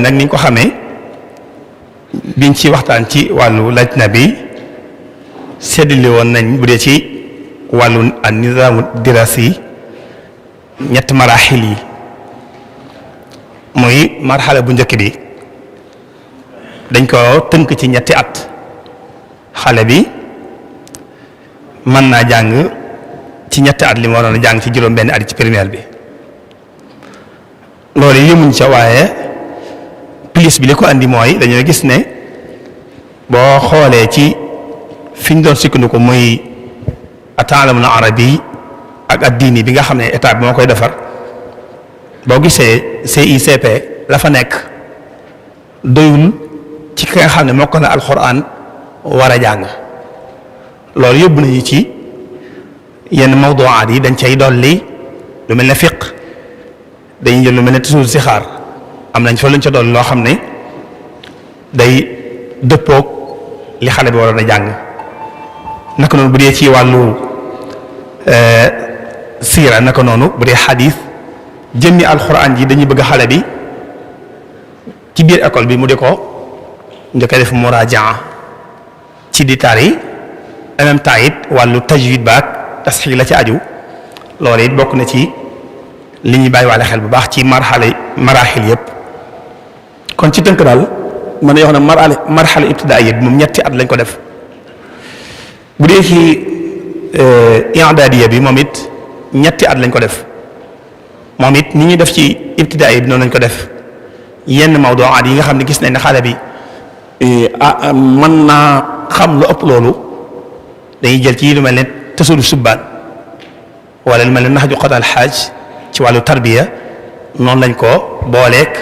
nag niñ ko xamee biñ ci waxtaan ci wàllu lajna bi séddale woon nañ bu dee ci wàllu an-nizaamu dirasi ñett maraaxil yi muy marxala bu njëkk bi dañ ko tënk ci ñetti at xale bi mën naa jàng ci ñetti at li mu waroon a jàng ci juróom benn at ci primaire bi loolu yëmuñ ca waaye plus bi li ko andi mooy dañoo gis ne boo xoolee ci fi ñu doon sukkandiku muy at-ta'allum al-arabi ak ad-diini bi nga xam ne état bi moo koy defar boo gisee CICP la fa nekk doyul ci ki nga xam ne moo ko na alxuraan war a jàng loolu yóbbu nañu ci yenn mawduwaat yi dañ cay dolli lu mel ne fiq dañuy jël lu mel ne tusul si xaar am nañ fa luñ ca dolli loo xam ne day dëppoog li xale bi waroon a jàng naka noonu bu dee ci wàllu siira naka noonu bu dee xadis jëmmi alxuraan ji dañuy bëgg xale bi ci biir école bi mu di ko nga koy def murajaa ci di tari en même temps it wàllu tajwid baak tasxiix la ci aju loolu it bokk na ci li ñuy bàyyi waale xel bu baax ci maraaxil yëpp kon ci tënk daal mën na yoo xam ne marxala ibtidaaiya bi moom ñetti at lañ ko def bu dee ci i'daadiya bi moom it ñetti at lañ ko def moom it ni ñuy def ci ibtidaaiya bi noonu lañ ko def yenn mawduwaat yi nga xam ne gis nañ ne xale bi mën naa xam lu ëpp loolu dañuy jël ci lu mel ne tasawudu subbaan wala lu mel ne naxju qadaa al-xaaj ci wàllu tarbiya noonu lañ ko booleek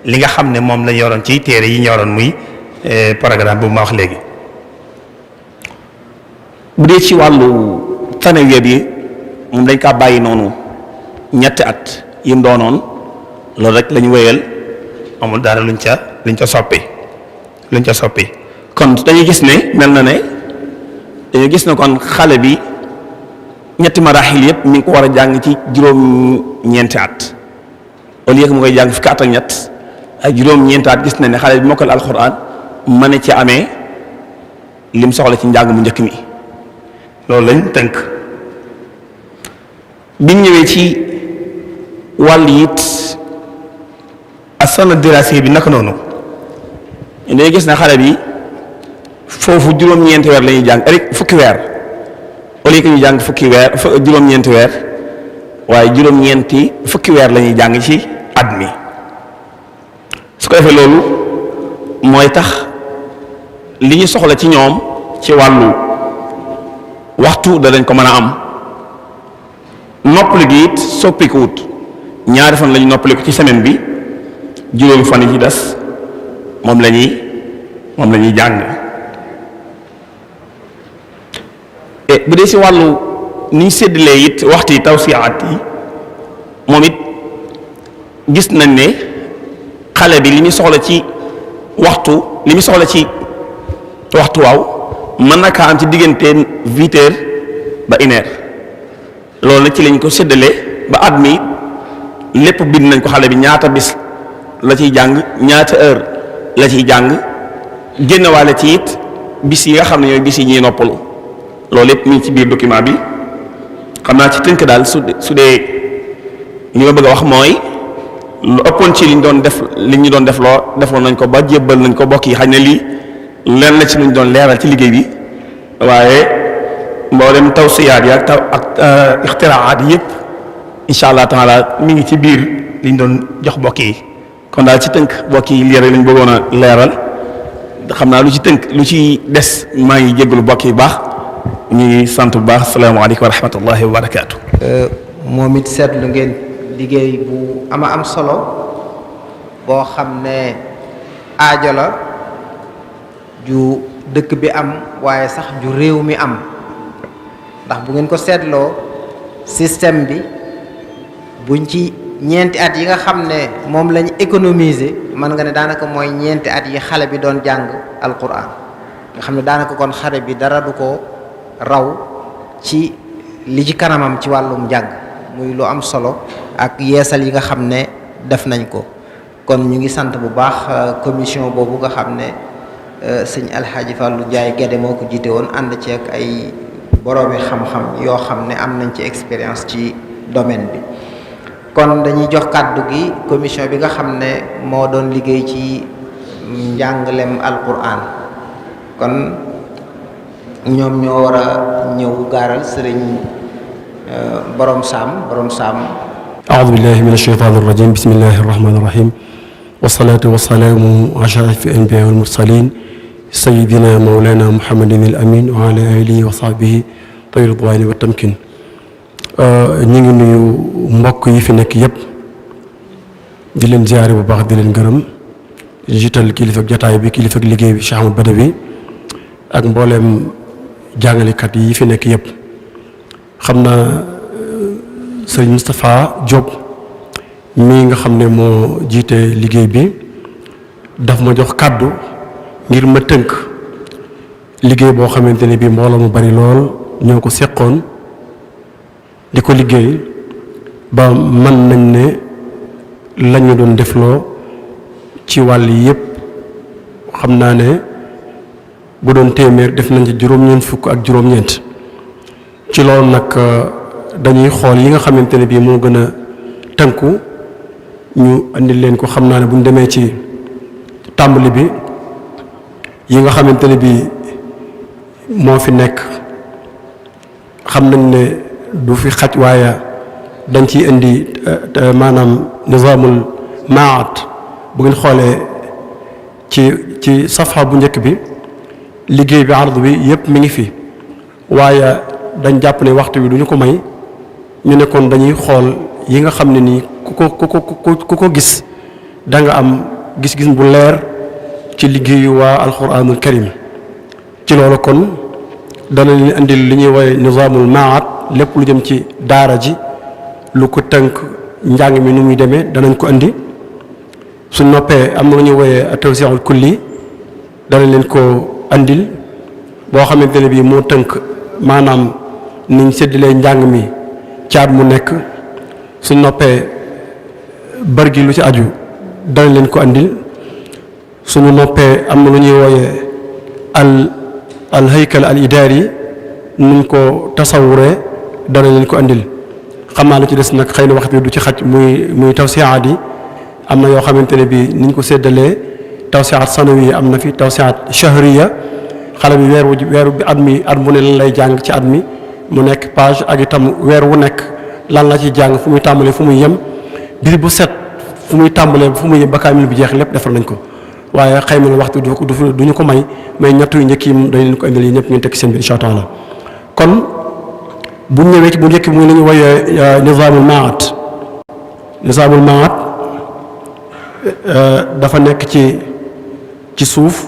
li nga xam ne moom lañ yoroon ci téere yi ñu yoroon muy programme bu ma wax léegi. bu dee ci wàllu tanawiya bi moom dañ kaa bàyyi noonu ñetti at yim doonoon loolu rek lañ wéyal amul dara luñ ca soppi kon dañuy gis ne mel na ne dañuy gis ne kon xale bi ñetti maraaxil yëpp mi ngi ko war a jàng ci juróom-ñeenti at au lieu que mu koy jàng fukki at ak ñett ay juróom-ñeenti at gis na ne xale bi mokkal alxuraan mën na ci amee lim soxla ci njàng mu njëkk mi loolu lañ tënk. biñ ñëwee ci wàll it as-sana dirasi bi naka noonu dañuy gis ne xale bi foofu juróom-ñeenti weer la ñuy jàng rek fukki weer au lieu que ñu jàng fukki weer juróom-ñeenti weer waaye juróom-ñeenti fukki weer la ñuy jàng ci at mi su ko defee loolu mooy tax li ñu soxla ci ñoom ci wàllu waxtu danañ ko mën a am noppali gi it soppikuwut ñaari fan la ñu noppaliku ci semaine bi juróomi fan yi ci des moom la ñuy jàng bu dee si wàllu ni ñu séddalee it waxtu yi tawsiyaat yi moom it gis nañ ne xale bi li muy soxla ci waxtu waaw mën na kaa am ci diggante 8 heures ba 1 heure loolu nag ci lañ ko séddalee ba at mi lépp bind nañ ko xale bi ñaata bis la ciy jàng ñaata heure la ciy jàng génnewaale ci it bis yi nga xam ne ñooy bis yi ñuy noppalu loolu lépp mi ngi ci biir document bi xam naa ci tënk daal su dee li ma bëgg a wax mooy lu ëppoon ci li ñu doon def defoon nañ ko ba jébbal nañ ko bokk yi xañ ne lii leen la ci luñ doon leeral ci liggéey bi waaye mboolem tawsiyaat yi ak ixtiraat yi yëpp incha allah taala mi ngi ci biir liñ doon jox bokk yi kon daal ci tënk bokk yi lii rek lañ bëggoon a leeral xam naa lu ci tënk lu ci des maa ngi jéggalu bokk yi baax ñuy sant bu baax asalaamaaleykum wa rahmatullahi wa barakaatu. moom it seetlu ngeen liggéey bu am solo boo xam ne aajo la ju dëkk bi am waaye sax ju réew mi am ndax bu ngeen ko seetloo système bi buñ ci ñeenti at yi nga xam ne moom lañ économiser mën nga ne daanaka mooy ñeenti at yi xale bi doon jàng alquran nga xam ne daanaka kon xale bi dara du ko raw ci li ci kanamam ci wàllum njàng muy lu am solo ak yeesal yi nga xam ne def nañ ko kon ñu ngi sant bu baax commission boobu nga xam ne sëñ Alxaaji Fàllu Njaay Gédé moo ko jiite woon ànd ci ak ay boroomi xam-xam yoo xam ne am nañ ci expérience ci domaine bi kon dañuy jox kàddu gi commission bi nga xam ne moo doon liggéey ci njàngalem alquran kon ñoom ñoo war a ñëw gaaral sëriñ borom saam أعوذ بالله من الشيطان الرجيم بسم الله الرحمن الرحيم والصلاة والسلام على أشرف الأنبياء والمرسلين سيدنا مولانا محمد الأمين وعلى آله وصحبه طيب الرضوان والتمكين ñi ngi nuyu mbokk yi fi nekk yépp di leen ziyaare bu baax di leen gërëm jiital kilifa ak jataay bi kilifa ak liggéey bi Cheikh Ahmad Badawi ak mbooleem jàngalekat yi fi nekk yépp xam naa sëriñ Moustapha Diop mii nga xam ne moo jiite liggéey bi daf ma jox kàddu ngir ma tënk liggéey boo xamante ne bii mbooloo mu bari lool ñoo ko seqoon di ko liggéey ba mën nañ ne lañu doon defloo ci wàll yépp xam naa ne bu doon téeméer def nañ ci juróom-ñeent fukk ak juróom-ñeent ci loolu nag dañuy xool yi nga xamante ne bii moo gën a tënku ñu andil leen ko xam naa ne bu ñu demee ci tàmbali bi yi nga xamante ne bii moo fi nekk xam nañ ne du fi xaj waaye dañ ciy indi maanaam nizaamul maat bu ngeen xoolee ci safha bu njëkk bi liggéey bi ardu bi yépp mi ngi fi waaye dañ jàpp ne waxtu bi du ñu ko may ñu ne kon dañuy xool yi nga xam ne nii ku ko gis da nga am gis-gis bu leer ci liggéeyu waa alquranul karim ci loolu kon dana leen indil li ñuy woowee nizaamul maat lépp lu jëm ci daara ji lu ko tënk njàng mi nu muy demee danañ ko indi su noppee am na lu ñuy woowee tawsi'ul kulli dana leen ko andil boo xamante ne bii moo tënk maanaam niñ séddalee njàng mi caat mu nekk su noppee bër gi lu ci aju dana leen ko andil suñu noppee am na lu ñuy wooyee al haykal al idaari nuñ ko tasawuree dana leen ko andil xam naa lu ci des nag xëy na waxtu du ci xaj muy tawsiyaat yi am na yoo xamante ne bii niñ ko séddalee tawsiyaat sanawi am na fi tawsiyaat shahriya xale bi weeru bi at mu ne lan lay jàng ci at mi mu nekk page ak itam weer wu nekk lan la ci jàng fu muy tàmbalee fu muy yem bis bu set fu muy tàmbalee fu muy yem ba kaamil bi jeex lépp defal nañ ko waaye xëy na waxtu du ñu ko may ñett yu njëkk yi dañ leen ko indil yi ñëpp ngeen tekki seen biir incha allah kon bu ñëwee ci bu njëkk bi muy la ñu woyee nizaamul maat dafa nekk ci suuf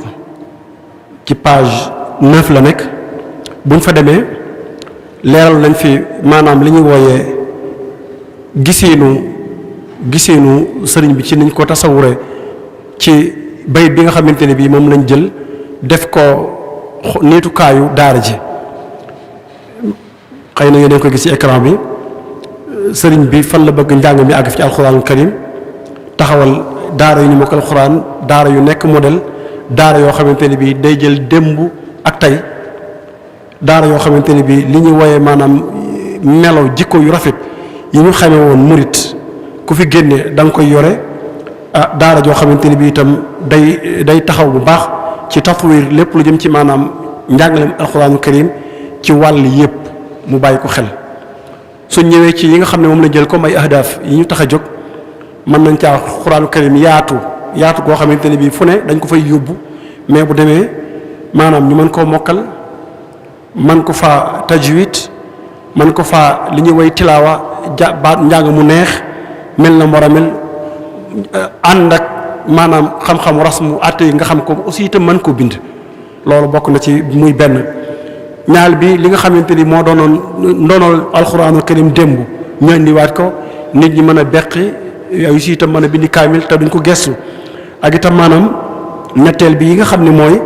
ci page 9 la nekk buñ fa demee leeral nañ fi maanaam li ñuy wooyee giseenu sëriñ bi ci niñ ko tasawure ci bayit bi nga xamante ne bii moom lañ jël def ko niitukaayu daara ji xëy na yéen a ko gis ci écran bi sëriñ bi fan la bëgg njàng mi àgg fi ci alxuraanul karim taxawal daara yu ñu mokkal alxuraan daara yu nekk modèle daara yoo xamante ne bii day jël démb ak tey daara yoo xamante ne bii li ñuy wooyee maanaam melaw jikko yu rafet yi ñu xamee woon murit ku fi génne da nga koy yore daara joo xamante ne bii itam day taxaw bu baax ci tatwir lépp lu jëm ci maanaam njàngaleem alxuraanul karim ci wàll yépp mu bàyyi ko xel su ñëwee ci yi nga xam ne moom la jël comme ay ahdaaf yi ñu tax a jóg mën nañ caa alxuraanul karim yaatu goo xamante ne bii fu ne dañ ko fay yóbbu mais bu demee maanaam ñu mën koo mokkal man ko faa tajwid man ko faa li ñuy woy tilaawa baat njàng mu neex mel na war a mel ànd ak maanaam xam-xamu rasmu àtte yi nga xam ko aussi itam mën koo bind loolu bokk na ci muy benn ñaal bi li nga xamante ni moo doonoon ndoonool alxuraanul karim démb ñu indiwaat ko nit ñi mën a beqi yooyu si itam mën a bindi kaamil te duñ ko gestu ak itam maanaam ñetteel bi yi nga xam ne mooy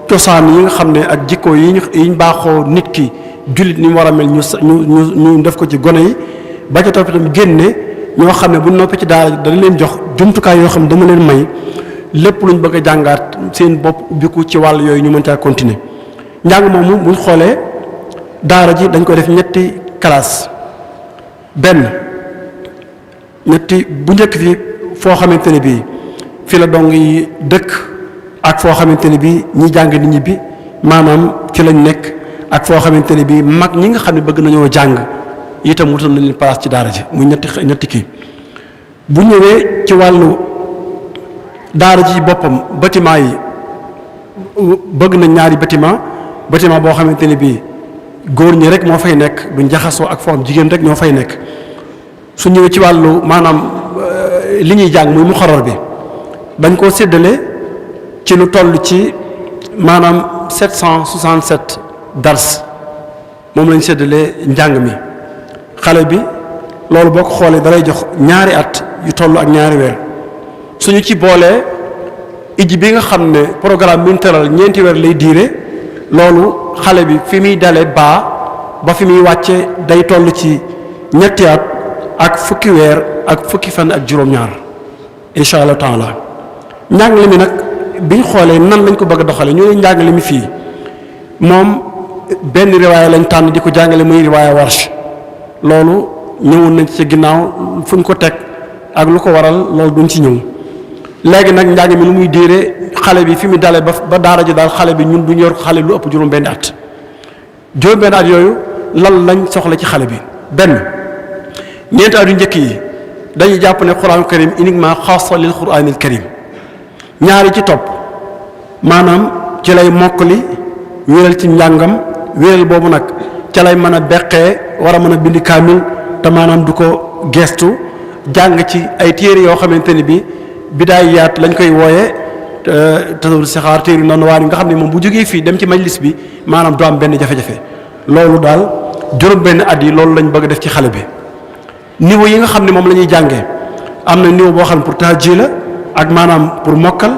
cosaan yi nga xam ne ak jikko yi ñu baaxoo nit ki jullit ni mu war a mel ñu def ko ci gone yi ba ca topp itam génne ñoo xam ne bu noppee ci daara dana leen jox jumtukaay yoo xam ne dama leen may lépp luñ bëgg a jàngaat seen bopp ubbiku ci wàll yooyu ñu mën caa continuer njàng moomu buñ xoolee daara ji dañ ko def ñetti classe benn ñetti bu njëkk fi foo xamante ne bii fi la dong yi dëkk ak foo xamante ne bii ñi jàng nit ñi bi maanaam ci lañ nekk ak foo xamante ne bii mag ñi nga xam ne bëgg nañoo jàng itam wutal nañ leen place ci daara ji muy ñetti kii bu ñëwee ci wàllu daara ji boppam bâtiment yi bëgg nañ ñaari bâtiment boo xamante ne bii góor ñi rek moo fay nekk duñ jaxasoo ak foo am jigéen rek ñoo fay nekk su ñëwee ci wàllu maanaam li ñuy jàng muy muxarar bi dañ koo séddale ci lu toll ci maanaam 767 dars moom lañ séddalee njàng mi xale bi loolu boo ko xoolee dalay jox ñaari at yu toll ak ñaari weer suñu ci boolee ijji bi nga xam ne programme bi ñu tëral ñeenti weer lay diire loolu xale bi fi muy dale ba fi muy wàcce day toll ci ñetti at ak fukki weer ak fukki fan ak juróom-ñaar incha allah taala njàngale mi nag biñ xoolee nan lañ ko bëgg a doxale ñu ne njàngale mi fii moom benn riwaaya lañ tànn di ko jàngale muy riwaaya warsh loolu ñëwoon nañ ci ginnaaw fu ñu ko teg ak lu ko waral loolu duñ ci ñëw léegi nag njàng mi lu muy diire xale bi fi mu dalee ba daara ji daal xale bi ñun duñ yor xale lu ëpp juróom-benn at juróom-benn at yooyu lan lañ soxla ci xale bi benn ñeenti at yu njëkk yi dañuy jàpp ne quraanul karim uniquement xaasa lil quraanil karim ñaari ci topp maanaam ci lay mokkali wéral ci njàngam wéral boobu nag ca lay mën a beqee war a mën a bindi kaamil te maanaam du ko gestu jàng ci ay téere yoo xamante ne bi bidaayaat lañ koy wooyee tasawur sixaar téere yu noonu waa yi nga xam ne moom bu jógee fii dem ci majlis bi maanaam du am benn jafe-jafe loolu daal juróom benn at yi loolu lañ bëgg def ci xale bi niveau yi nga xam ne moom la ñuy jàngee am na niveau boo xam ne pour tahji la ak maanaam pour mokkal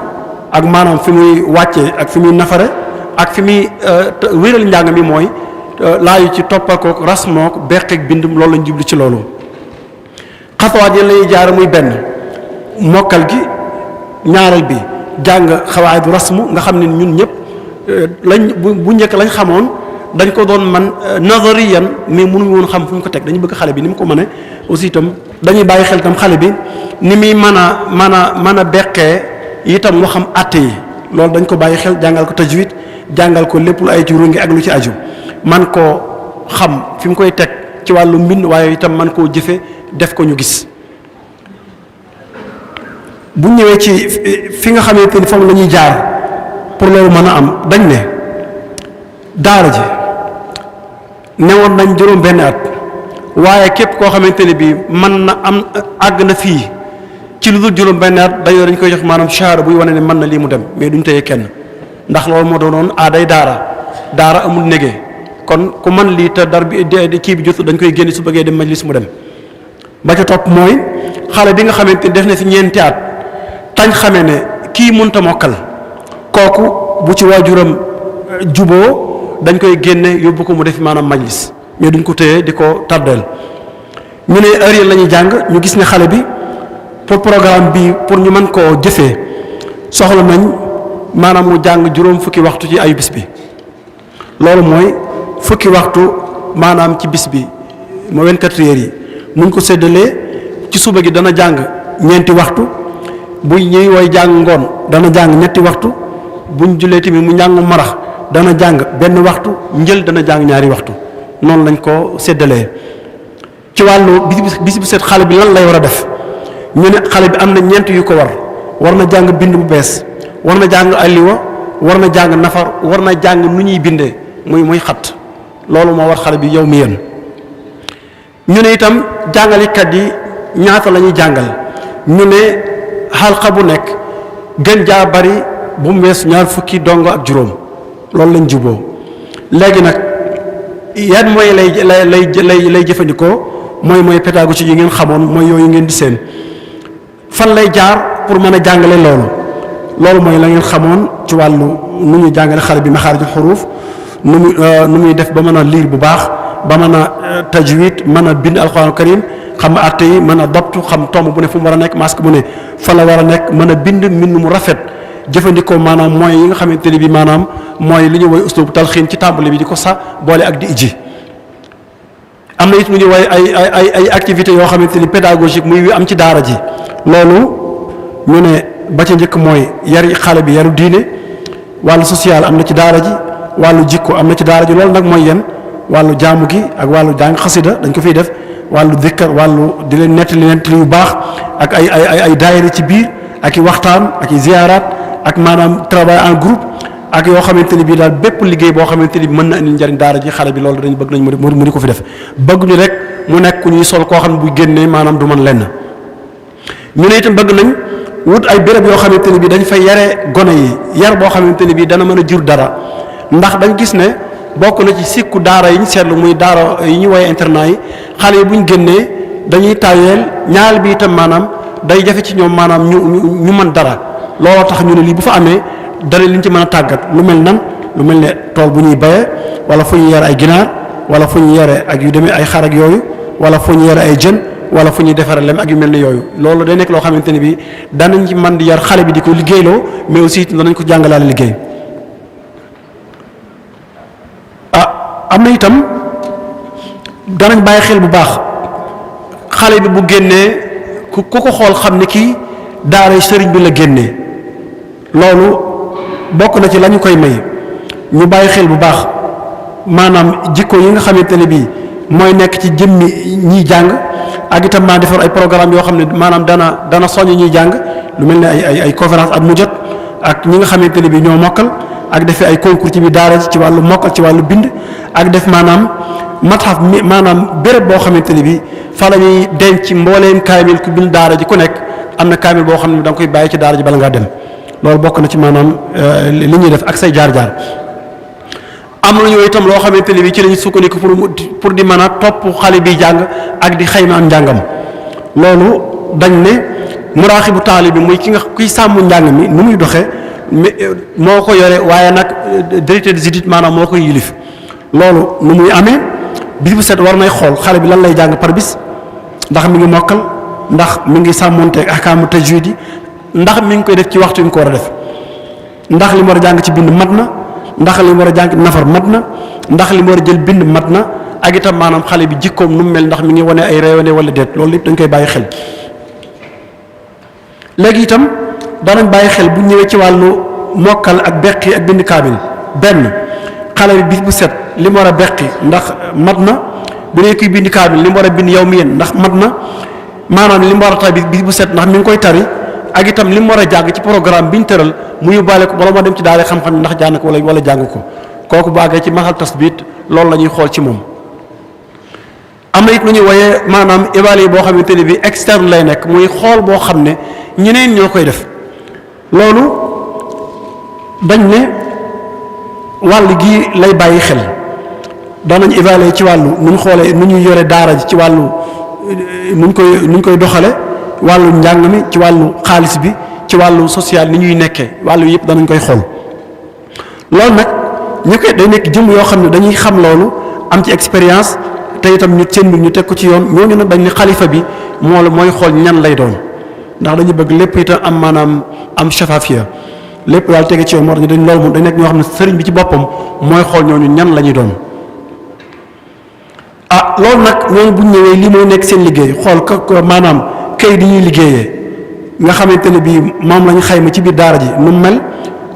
ak maanaam fi muy wàccee ak fi muy nafare ak fi muy wéral njàng mi mooy laayu ci toppakook rasmook beqeek bindum loolu lañ jublu ci loolu xasawaat yi lañuy jaar muy benn mokkal gi ñaareel bi jàng xawaayidu rasmu nga xam ne ñun ñëpp lañ bu njëkk lañ xamoon dañ ko doon man nazariyan mais mënuñu woon xam fu ñu ko teg dañu bëgg xale bi ni mu ko mëne aussi itam dañuy bàyyi xel itam xale bi ni muy mën a beqee itam mu xam àtte yi loolu dañ ko bàyyi xel jàngal ko tajwid jàngal ko lépp lu ay ci rungi ak lu ci aju man koo xam fi mu koy teg ci wàllu mbind waaye itam man koo jëfe def ko ñu gis bu ñëwee ci fi nga xamante ni foofu la ñuy jaar pour loolu mën a am dañ ne daara ji newoon nañ juróom benn at waaye képp koo xamante ne bii mën na am àgg na fii ci lu dul juróom benn at dañoo dañ koy jox maanaam shahada buy wane ne mën na lii mu dem mais duñ tëye kenn ndax loolu moo doonoon aaday daara amul négee kon ku mën lii te dar bi kii bi jot dañ koy génne su bëggee dem majlis mu dem ba ca topp mooy xale bi nga xamante ni def na fi ñeenti at tañ xamee ne kii mënta mokkal kooku bu ci waajuram juboo dañ koy génne yóbbu ko mu def maanaam majlis mais duñ ko téye di ko tardeel. ñu ne heure yi la ñuy jàng ñu gis ne xale bi pour programme bi pour ñu mën koo jëfee soxla nañ maanaam mu jàng juróom fukki waxtu ci ayu bis bi loolu mooy fukki waxtu maanaam ci bis bi moo 24 heures yi muñ ko séddalee ci suba gi dana jàng ñeenti waxtu bu ñuy woy jàng ngoon dana jàng ñetti waxtu buñ jullee tamit mu njàng marax dana jàng benn waxtu njël dana jàng ñaari waxtu noonu lañ ko séddalee. ci wàllu bis bu set xale bi lan lay war a def ñu ne xale bi am na ñeent yu ko war na jàng bind bu bees war na jàng alliwa war na jàng nafar war na jàng nu ñuy bindee muy xat loolu moo war xale bi yow mi yéen. ñu ne itam jàngalekat yi ñaata la ñuy jàngal ñu ne xalqa bu nekk gën jaa bari bu mu wees ñaar fukki dongo ak juróom loolu lañ juboo léegi nag yan mooy lay jëfandikoo mooy pédagogie yi ngeen xamoon mooy yooyu ngeen di seen fan lay jaar pour mën a jàngale loolu mooy la ngeen xamoon ci wàllu nu ñuy jàngale xale bi maxaarijul xuruuf nu muy def ba mën a liir bu baax ba mën a tajwid mën a bind alxuraan karim xam atte yi mën a doptu xam tomb bu ne fu mu war a nekk masque bu ne fa la war a nekk mën a bind mbind mu rafet jëfandikoo maanaam mooy yi nga xamante ne bi maanaam mooy li ñuy woy uslub talxiin ci tàmbali bi di ko sa boole ak di ijji. am na it lu ñuy woy ay activités yoo xamante ni pédagogique muy wi am ci daara ji loolu ñu ne ba ca njëkk mooy yari xale bi yaru diine wàllu social am na ci daara ji wàllu jikko am na ci daara ji loolu nag mooy yen wàllu jaamu gi ak wàllu jàng xasida dañ ko fiy def wàllu dikkar wàllu di leen nettali yu baax ak ay daayira ci biir ak i waxtaan ak i ziyaaraat ak maanaam travail en groupe ak yoo xamante ni bii daal bépp liggéey boo xamante ni mën na indi njariñ daara ji xale bi loolu dañ bëgg nañ mu di ko fi def bëgg ñu rek mu nekk ku ñuy sol koo xam ne bu génnee maanaam du mën lenn. ñu ne itam bëgg nañ wut ay béréb yoo xamante ni bii dañ fay yare gone yi yar boo xamante ni bii dana mën a jur dara ndax dañ gis ne bokk na ci sikku daara yi ñu seetlu muy daara yi ñu woowee internat yi xale yi bu ñu génnee dañuy tayeel ñaal bi itam maanaam day jafe ci ñoom maanaam ñu mën dara looloo tax ñu ne lii bu fa amee dara liñ ci mën a tàggat lu mel ne tool bu ñuy bayee wala fu ñu yare ay ginaar wala fu ñu yare ak yu demee ay xar ak yooyu wala fu ñu yare ay jën wala fu ñuy defaree lem ak yu mel ne yooyu loolu day nekk loo xamante ni bi danañ ci mën di yar xale bi di ko liggéeyloo mais aussi danañ ko jàngalaale liggéey. am na itam danañ bàyyi xel bu baax xale bi bu génnee ku ko xool xam ne kii daara sëriñ bi la génnee loolu bokk na ci la ñu koy may ñu bàyyi xel bu baax maanaam jikko yi nga xamante ne bii mooy nekk ci jëmmi ñiy jàng ak itam maa defar ay programme yoo xam ne maanaam dana soññ ñuy jàng lu mel ne ay conférence at mu jot ak ñi nga xamante ne bii ñoo mokkal ak defee ay concours ci biir daara ci wàllu mokkal ci wàllu bind ak def maanaam matxaf mi maanaam béréb boo xamante ni bi fa la ñuy denc mbooleem kaamil ku bind daara ji ku nekk am na kaamil boo xam ne da nga koy bàyyi ci daara ji bala ngaa dem loolu bokk na ci maanaam li ñuy def ak say jaar-jaar. am nañu itam loo xamante ni bi ci lañu sukkandiku pour di mën a topp xale bi jàng ak di xayma am njàngam loolu dañ ne muraaxibu taali bi muy kuy sàmm njàng mi nu muy doxee moo ko yore waaye nag directeur des études maanaam moo koy yilif loolu nu muy amee bis bu set war nay xool xale bi lan lay jàng par bis ndax mi ngi mokkal ndax mi ngi sàmmonteeg ahkaamu tajwiid yi ndax mi ngi koy def ci waxtu yi mu ko war a def ndax li mu war a jàng ci bind mat na ndax li mu war a jàng nafar mat na ndax li mu war a jël bind mat na ak itam maanaam xale bi jikkoom nu mu mel ndax mi ngi wane ay réewane wala déet loolu lépp dañ koy bàyyi xel. léegi itam danañ bàyyi xel bu ñëwee ci wàllu mokkal ak beqi ak bind kaamil benn xale bi bis bu set li mu war a beqi ndax mat na bu dee kuy bind kaamil li mu war a bind yow mi yéen ndax mat na maanaam li mu war a tari bis bu set ndax mi ngi koy tari ak itam li mu war a jàng ci programme bi ñu tëral mu yóbbaale ko bala moo dem ci daara xam-xam ndax jàng ko wala jàng ko kooku bu àggee ci maxal tasbit loolu la ñuy xool ci moom. am na it lu ñuy wooyee maanaam évaluer boo xamante ne bi externe lay nekk muy xool boo xam ne ñeneen ñoo koy def loolu dañ ne wàll gi lay bàyyi xel danañ évaluer ci wàllu nu ñu xoolee nu ñuy yore daara ji ci wàllu nu ñu koy doxale wàllu njàng mi ci wàllu xaalis bi ci wàllu social ni ñuy nekkee wàllu yëpp danañ koy xool loolu nag ñu koy day nekk jëm yoo xam ne dañuy xam loolu am ci expérience te itam ñu seen mbir ñu teg ko ci yoon ñooñu nag dañ ne xalifa bi mooy xool ñan lay doon ndax dañu bëgg lépp itam am maanaam am shafafiya lépp daal tege ci yoon moo tax ñu dañ loolu moom dañ nekk ñoo xam ne sëriñ bi ci boppam mooy xool ñooñu ñan la ñuy doon. loolu nag ñooñu bu ñu ñëwee lii mooy nekk seen liggéey xool ko maanaam kayit yi ñuy liggéeyee nga xamante ne bii moom la ñu xayma ci biir daara ji nu mu mel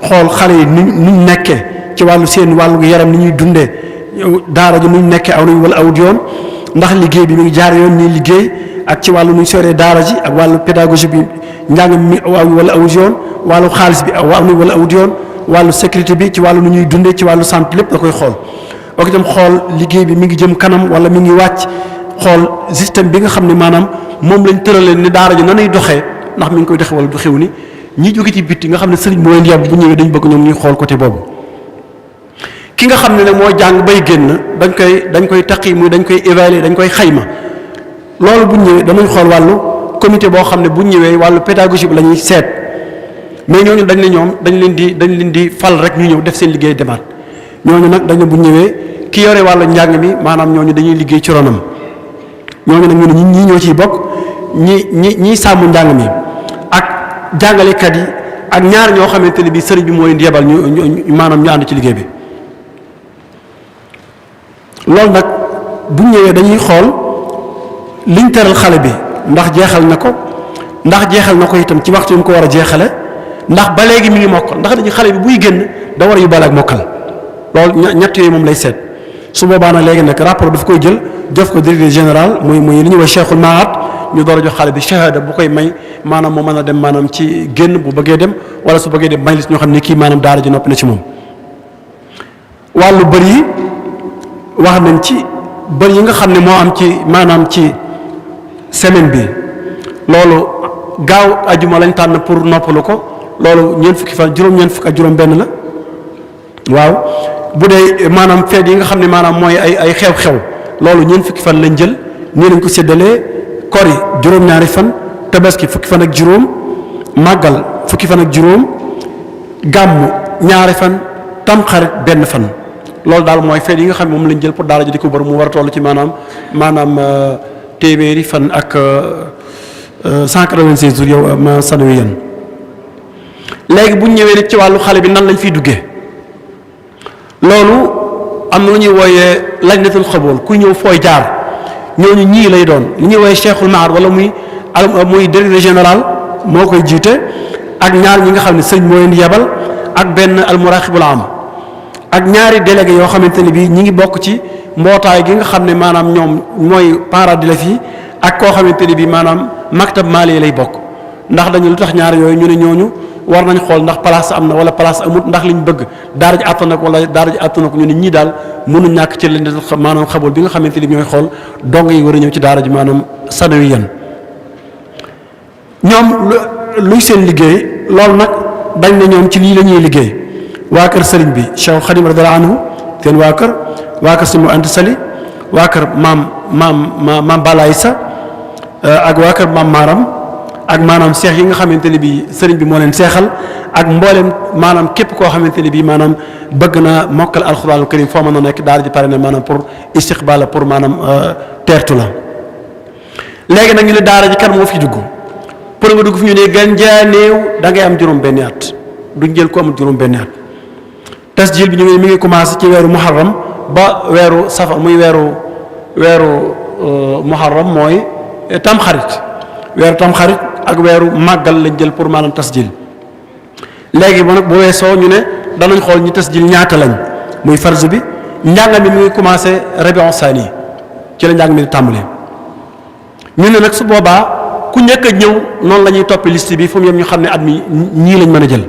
xool xale yi nuñ nekkee ci wàllu seen wàllu yaram ni ñuy dundee daara ji nuñ nekkee aw nañ wala awut yoon ndax liggéey bi mi ngi jaar yoon ñuy liggéey ak ci wàllu nuñ soree daara ji ak wàllu pédagogie bi njàng mi aw wala awut yoon wàllu xaalis bi aw nañ wala awut yoon wàllu sécurité bi ci wàllu nu ñuy dundee ci wàllu santé lépp da koy xool. ok itam xool liggéey bi mi ngi jëm kanam wala mi ngi wàcc xool système bi nga xam ne maanaam moom lañ tëralee ni daara ji nanay doxee ndax mi ngi koy doxee wala du xew ni ñi jóge ci bitti nga xam ne sëriñ moo leen yàbb bu ñëwee dañ bëgg ñoom ñuy xool côté boobu. ki nga xam ne nag moo jàng bay génn dañ koy taqi muy dañ koy évaluer dañ koy xayma loolu bu ñëwee danañ xool wàllu comité boo xam ne bu ñëwee wàllu pédagogie bi la ñuy seet mais ñooñu dañ ne ñoom dañ leen di fal rek ñu ñëw def seen liggéey demaat ñooñu nag dañ ne bu ñëwee ki yore wàllu njàng mi maanaam ñooñu dañuy liggéey ci ronam ñooñu nag ñu ne ñii ñoo ciy bokk ñii sàmm njàng mi ak jàngalekat yi ak ñaar ñoo xamante ne bii sëriñ bi moo leen di yebal ñu maanaam ñu ànd ci liggéey bi. loolu nag bu ñëwee dañuy xool liñ teral xale bi ndax jeexal na ko itam ci waxtu yi mu ko war a jeexale ndax ba léegi mi ngi mokkal ndax dañu xale bi buy génn da war a yóbbaale ak mokkal loolu ñett yooyu moom lay seet. su boobaa nag léegi nag rapport daf koy jël jox ko directeur général muy li ñuy wax cheikhul maat ñu door a jox xale bi shahada bu koy may maanaam moo mën a dem maanaam ci génn bu bëggee dem wala su bëggee dem majlis ñoo xam ne kii maanaam daara ji noppi na ci moom. wàllu bër yi wax nañ ci bër yi nga xam ne moo am ci maanaam ci semaine bi loolu gaaw ajuma lañ tànn pour noppalu ko loolu ñeent fukki fan juróom-ñeent fukk ak juróom-benn la waaw. bu dee maanaam feet yi nga xam ne maanaam mooy ay xew-xew loolu ñeent fukki fan lañ jël nii lañ ko séddalee kori juróom-ñaari fan tabaski fukki fan ak juróom màggal fukki fan ak juróom gàmmu ñaari fan tamxarit benn fan loolu daal mooy feet yi nga xam ne moom lañ jël pour daara ji di ko bër mu war a toll ci maanaam téeméeri fan ak 196 jours yow ma sanawi yan léegi bu ñu ñëwee nit ci wàllu xale bi nan lañ fiy duggee. loolu am na lu ñuy wooyee lajnatul xabool ku ñëw fooy jaar ñooñu ñii lay doon li ñuy wooyee cheikhul mahad wala muy directeur général moo koy jiite ak ñaar ñi nga xam ne sëñ moo leen di yebal ak benn almuraqibul am ak ñaari délégué yoo xamante ne bii ñi ngi bokk ci mbootaay gi nga xam ne maanaam ñoom mooy parents d'élèves yi ak koo xamante ne bii maanaam maktab maali lay bokk ndax dañu lu tax ñaar yooyu ñu ne ñooñu war nañ xool ndax place am na wala place amut ndax liñ bëgg daara ji àttan na ko wala daara ji àttan na ko ñu ne ñii daal mënu ñàkk ci leen maanaam xabool bi nga xamante ni ñooy xool dong yi war a ñëw ci daara ji maanaam sanawi yan ñoom luy seen liggéey loolu nag dañ ne ñoom ci lii la ñuy liggéey waa kër sëriñ bi Cheikh Khadim radiyallahu anhu seen waa kër Sëriñ Anta Sali waa kër maam Balaye Sa ak waa kër maam Maram ak maanaam seex yi nga xamante ne bii sëriñ bi moo leen seexal ak mboolem maanaam képp koo xamante ne bii maanaam bëgg na mokkal alxuraanul karim foo mën a nekk daara ji pare na maanaam pour istiqbaal pour maanaam teertu la. léegi nag ñu ne daara ji kan moo fi dugg pour nga dugg fi ñu ne gan jaa néew da ngay am juróom-benni at duñ jël ko amul juróom-benni at tasjil bi ñu ngi mi ngi commencé ci weeru muharram ba weeru safar muy weeru muharram mooy tamxarit weeru tamxarit ak weeru màggal lañ jël pour maanaam tasjil léegi ba nag bu weesoo ñu ne danañ xool ñi tasjil ñaata lañ muy farz bi njàng mi ngi commencé rabiul saani ci la njàng mi di tàmbalee ñu ne nag su boobaa ku njëkk a ñëw noonu la ñuy toppi liste bi fu mu yem ñu xam ne at mi ñii lañ mën a jël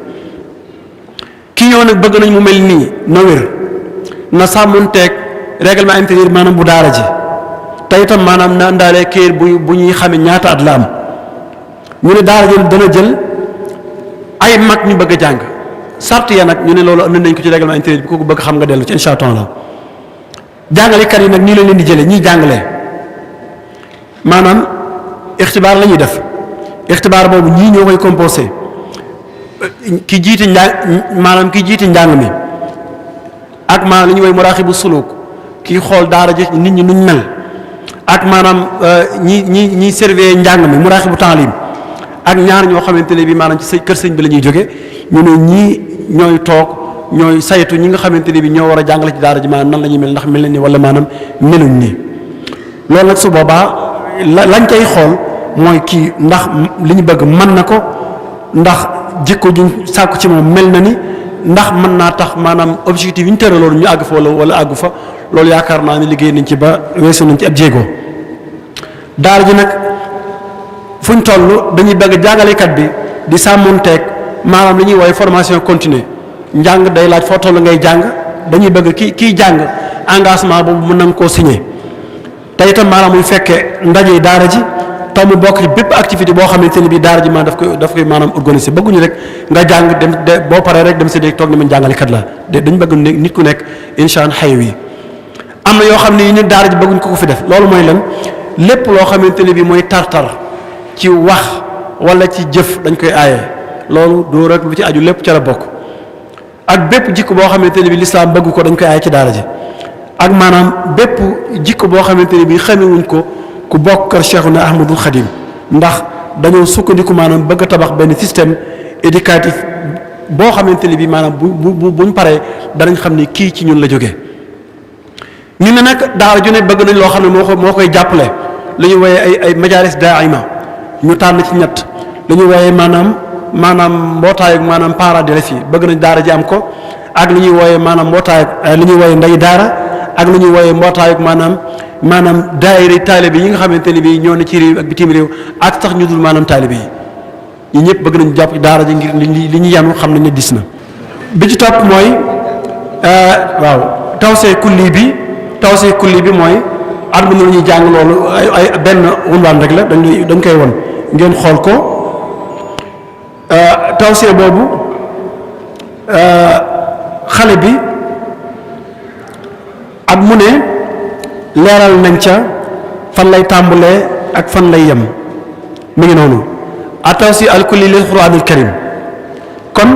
ki ñëw nag bëgg nañ mu mel nii na wér na sàmmonteeg règlement intérieur maanaam bu daara ji te itam maanaam na ndaalee kayit bu ñuy xamee ñaata at la am ñu ne daara ji dana jël ay mag ñu bëgg a jàng sart ya nag ñu ne loolu indi nañ ko ci règlement intérieur bi ku ko bëgg xam nga dellu ci incha allah jàngalekat yi nag nii lañ leen di jëlee ñiy jàngalee maanaam ixtibaar la ñuy def ixtibaar boobu ñii ñoo koy composé ki jiite njàng mi ak maanaam li ñuy woy muraaxibu suluk kii xool daara ji nit ñi nuñ mel ak maanaam ñi surveiller njàng mi muraaxibu taalim ak ñaar ñoo xamante ne bi maanaam ci kër sëñ bi la ñuy jóge ñu ne ñii ñooy toog ñooy saytu ñi nga xamante ne bi ñoo war a jàngale ci daara ji maanaam nan la ñuy mel ndax mel na ni wala maanaam meluñ nii loolu nag su boobaa lañ cay xool mooy kii ndax li ñu bëgg mën na ko ndax jikko ju sàkku ci moom mel na ni ndax mën naa tax maanaam objectif yi ñu tëraloon ñu àgg fa wala àggu fa loolu yaakaar naa ne liggéey nañ ci ba weesu nañ ci ab jéego daara ji nag fu ñu toll dañuy bëgg jàngalekat bi di sàmmonteeg maanaam li ñuy woowee formation continue njàng day laaj foo toll ngay jàng dañuy bëgg kiy jàng engagement boobu mën nañ koo signé te itam maanaam muy fekkee ndaje daara ji taw mu bokk ci bépp activité boo xamante ne bii daara ji maanaam daf koy maanaam organiser bëgguñu rek nga jàng dem boo paree rek dem si dégg toog ne man jàngalekat la dañ bëgg nit ku nekk incha allah xëy wi am na yoo xam ne ñun daara ji bëgguñ ko fi def loolu mooy lan lépp loo xamante ne bii mooy tartar ci wax wala ci jëf dañ koy aaye loolu doo rek lu ci aju lépp ca la bokk ak bépp jikko boo xamante ne bii lislaam bëgg ko dañ koy aaye ci daara ji ak maanaam bépp jikko boo xamante ne bii xamewuñ ko ku bokk kër Cheikhuna Ahmadul Khadim ndax dañoo sukkandiku maanaam bëgg a tabax benn système éducatif boo xamante ne bii maanaam buñ paree danañ xam ni kii ci ñun la jógee. ñu ne nag daara ju ne bëgg nañ loo xam ne moo koy jàppale lu ñu wooyee ay majaalis daaima ñu tànn ci ñett lu ñu wooyee maanaam mbootaayu maanaam parents d'élèves yi bëgg nañ daara ji am ko ak lu ñuy wooyee maanaam mbootaayu li ñuy wooyee ndey daara ak lu ñuy wooyee mbootaayu maanaam daayira taalibe yi nga xamante ne bii ñoo ne ci réew ak bitim réew ak sax ñu dul maanaam taalibe yi ñi ñëpp bëgg nañu jàpp daara ji ngir li ñu yanu xam nañ ne dis na bi ci topp mooy waaw tawsee kulli bi mooy at mu ne la ñuy jàng loolu ay benn wunwaan rek la dañ koy won ngeen xool ko tawsee boobu xale bi at mu ne leeral nañ ca fan lay tàmbulee ak fan lay yem mi ngi noonu atawsi alkulli lil quraanil karim kon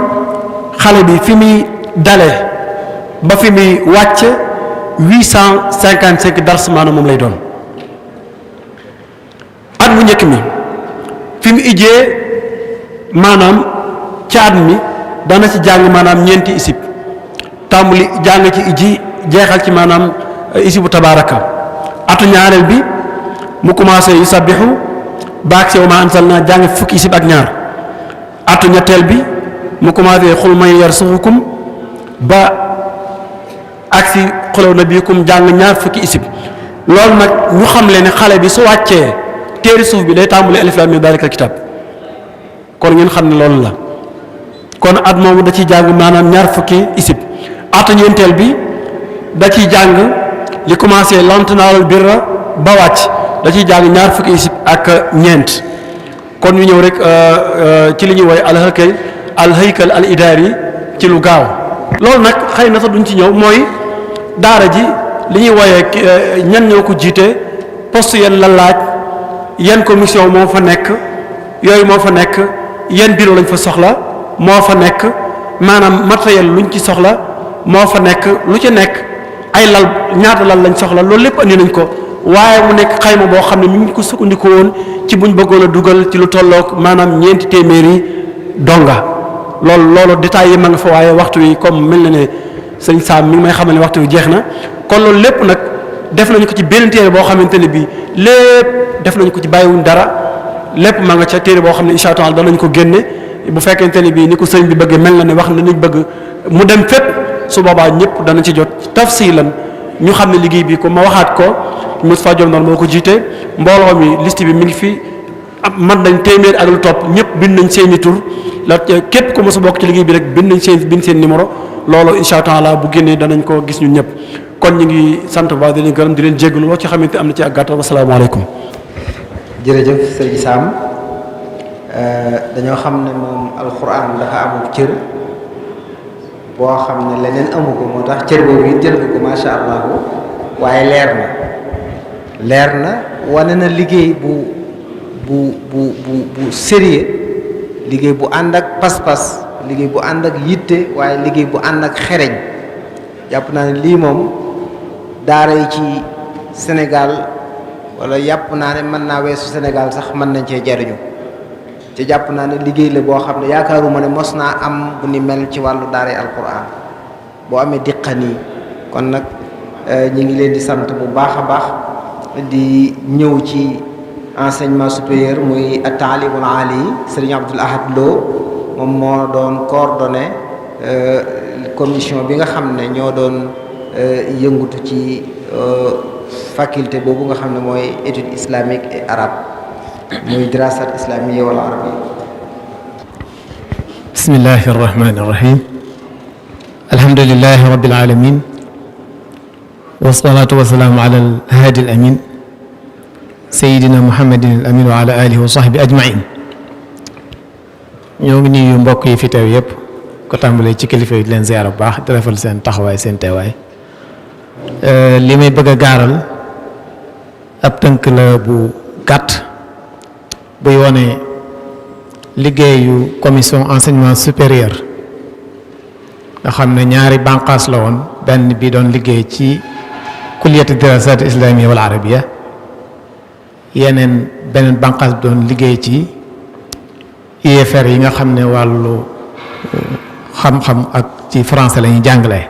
xale bi fi muy dale ba fi muy wàcc 855 dars maanaam moom lay doon at mu njëkk mi fi mu ijjee maanaam ci at mi dana ci jàng maanaam ñeenti isib tàmbuli jàng ci ijji jeexal ci maanaam isibu tabaraka atu ñaareel bi mu commencé yusabbihu baag si wa ma anzalna jàng fukki isib ak ñaar atu ñetteel bi mu commencé xul may yarsuqukum ba ak si xulaw nabiikum jàng ñaar fukki isib loolu nag ñu xam leen ne xale bi su wàccee téeri suuf bi day tàmbali alif laam miim daalikal kitaab kon ngeen xam ne loolu la kon at moomu da ciy jàng maanaam ñaar fukki isib atu ñeenteel bi da ciy jàng li commencé lant naalal birra ba wàcc da ciy jàng ñaar fukki isib ak ñeent kon ñu ñëw rek ci li ñuy woy alhaykal al idaari ci lu gaaw loolu nag xëy na sax duñ ci ñëw mooy daara ji li ñuy wooyee ñan ñoo ko jiite poste yan la laaj yan commission moo fa nekk yooyu moo fa nekk yan bureau lañ fa soxla moo fa nekk maanaam matériel luñ ci soxla moo fa nekk lu ci nekk ay lal ñaata lal lañ soxla loolu lépp andi nañ ko waaye mu nekk xayma boo xam ne mi ngi ko sukkandiku woon ci buñ bëggoon a dugal ci lu tolloog maanaam 4 téeméeri donga loolu détails yi ma nga fa waaye waxtu wi comme mel na ne sëñ Saam mi ngi may xamal ne waxtu wi jeex na kon loolu lépp nag def nañu ko ci benn téere boo xamante ne bii lépp def nañu ko ci bàyyiwuñ dara lépp ma nga ca téere boo xam ne incha allah danañ ko génne bu fekkente ne bii ni ko sëñ bi bëggee mel na ne wax na nañ bëgg mu dem fépp su boobaa ñëpp danañ ci jot tafsilan ñu xam ne liggéey bi ko ma waxaat ko Moustapha Diop noonu moo ko jiite mbooloo mi liste bi mi ngi fi man nañ téeméer ak lu topp ñëpp bind nañ seeni tur la képp ku mos a bokk ci liggéey bi rek bind seen numéro loolu incha allah bu génnee danañ ko gis ñun ñëpp kon ñu ngi sant ba di leen gërëm di leen jégalu loo ci xamante am na ci ak gàttal wasalaamaaleykum. jërëjëf sëñ Sam dañoo xam ne moom alxuraan dafa amul cër boo xam ne leneen amu ko moo tax cër boobu it jël ko macha allah waaye leer na wane na liggéey bu sérieux liggéey bu ànd ak pas-pas liggéey bu ànd ak yitte waaye liggéey bu ànd ak xereñ jàpp naa ne lii moom daara yi ci Sénégal wala yàpp naa ne mën naa weesu Sénégal sax mën nañ cee jariñu ci jàpp naa ne liggéey la boo xam ne yaakaaruma ne mos naa am bu ni mel ci wàllu daara alquran boo amee diqanii kon nag ñi ngi leen di sant bu baax a baax di ñëw ci enseignement supérieur muy at-taalimul aali Serigne Abdoul Ahad Lo moom moo doon coordonné commission bi nga xam ne ñoo doon yëngutu ci faculté boobu nga xam ne mooy étude islamique et arabe muy dirasat islamiyya wal arabiyya. bismillahi arrahmani irrahim alhamdulilahi rabbil alamin wasalaatu wasalaamu ala alhaadi al amin sayidina muhammadin al amin wa ala alihi wa sahbi ajmain ñoo ngi nuyu mbokk yi fi teew yëpp ko tàmbalee ci kilifa yi di leen ziyaara bu baax di rafetlu seen taxawaay seen teewaay li may bëgg a gaaral ab tënk la bu gàtt buy wone liggéeyu commission enseignement supérieur nga xam ne ñaari bànqaas la woon benn bi doon liggéey ci kulliyat dirasat islamiyya wal arabiyya yeneen beneen bànqaas bi doon liggéey ci UFR yi nga xam ne wàllu xam-xam ak ci français la ñuy jàngalee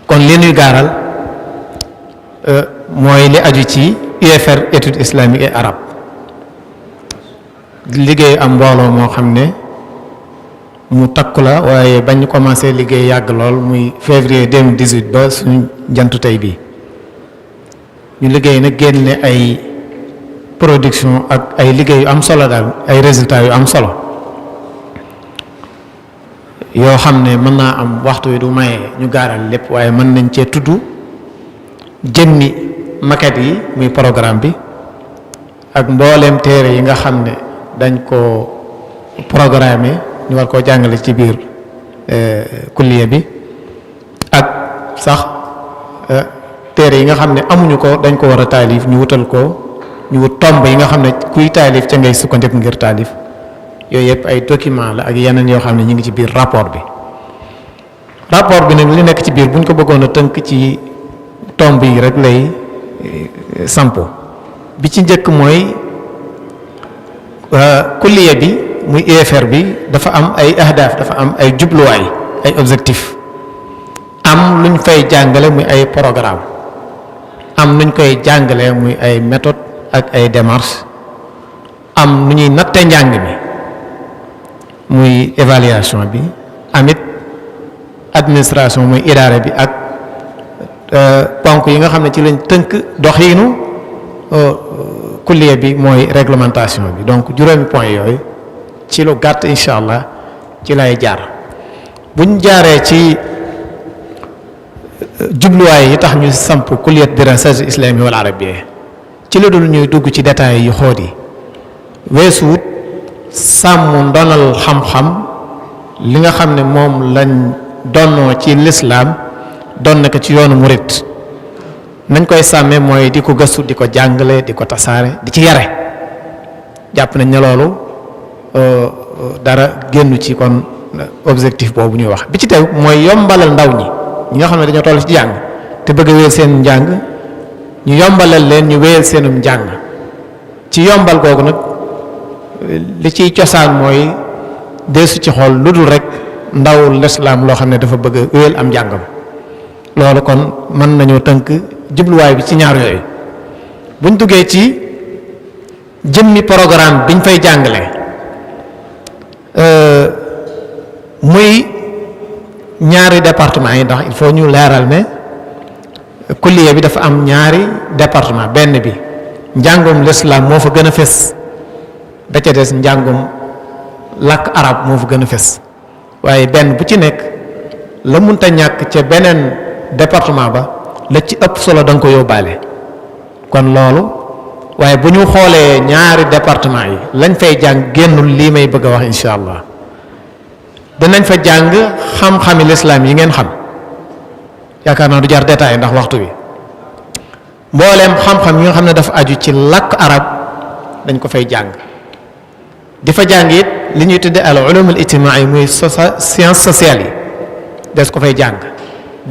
kon li ñuy gaaral mooy li aju ci UFR étude islamique et arabe liggéey am mbooloo moo xam ne mu takku la waaye bañ commencé liggéey yàgg lool muy février 2018 ba suñu jantu tey bi ñu liggéey nag génne ay production ak ay liggéey yu am solo daal ay résultats yu am solo yoo xam ne mën naa am waxtu wi du maye ñu gaaral lépp waaye mën nañ cee tudd jëmmi maquette yi muy programme bi ak mbooleem téere yi nga xam ne dañ ko programmé ñu war koo jàngale ci biir kulliya bi ak sax téere yi nga xam ne amuñu ko dañ ko war a taalif ñu wutal ko ñu wut tomb yi nga xam ne kuy taalif ca ngay sukkandiku ngir taalif yooyu yëpp ay document la ak yeneen yoo xam ne ñu ngi ci biir rapport bi nag li nekk ci biir bu ñu ko bëggoon a tënk ci tomb yi rek lay sampo bi ci njëkk mooy kulliya bi muy UFR bi dafa am ay ahdaaf dafa am ay jubluwaay ay objectif am luñ fay jàngale muy ay programme am nuñ koy jàngale muy ay méthode ak ay démarche am nu ñuy natte njàng mi muy évaluation bi amit administration muy idaara bi ak ponk yi nga xam ne ci lañ tënk doxiinu kulliya bi mooy réglementation bi donc juróomi point yooyu ci lu gàtt incha allah ci lay jaar buñ jaaree ci jubluwaay yi tax ñu samp kulliyat dirasat islamiyya wal arabiyya ci la dul ñuy dugg ci détails yu xóot yi weesuwut sàmm ndonal xam-xam li nga xam ne moom lañ donnoo ci lislaam doon na ko ci yoonu murit nañ koy sàmmee mooy di ko gëstu di ko jàngale di ko tasaare di ci yare jàpp nañ ne loolu dara génn ci kon objectif boobu ñuy wax bi ci tew mooy yombalal ndaw ñi nga xam ne dañoo toll ci jàng te bëgg a wéyal seen njàng ñu yombalal leen ñu wéyal seenum njàng ci yombal googu nag li ciy cosaan mooy deesu ci xool lu dul rek ndaw lislaam loo xam ne dafa bëgg a wéyal am njàngam loolu kon mën nañoo tënk jubluwaay bi ci ñaar yooyu buñ duggee ci jëmmi programme biñ fay jàngale muy ñaari département yi ndax il faut ñu leeral ne kulliya bi dafa am ñaari département benn bi njàngum lislaam moo fa gën a fes da ca des njàngum làkk arab moo fa gën a fes waaye benn bu ci nekk la munta ñàkk ca beneen département ba la ci ëpp solo da nga ko yóbbaale kon loolu waaye bu ñu xoolee ñaari département yi lañ fay jàng génnul lii may bëgg a wax incha allah danañ fa jàng xam-xami lislaam yi ngeen xam yaakaar naa du jar détail ndax waxtu bi mbooleem xam-xam yi nga xam ne dafa aju ci làkk arab dañ ko fay jàng di fa jàng it li ñuy tudde al ulum al ijtimaai muy science sociale yi des ko fay jàng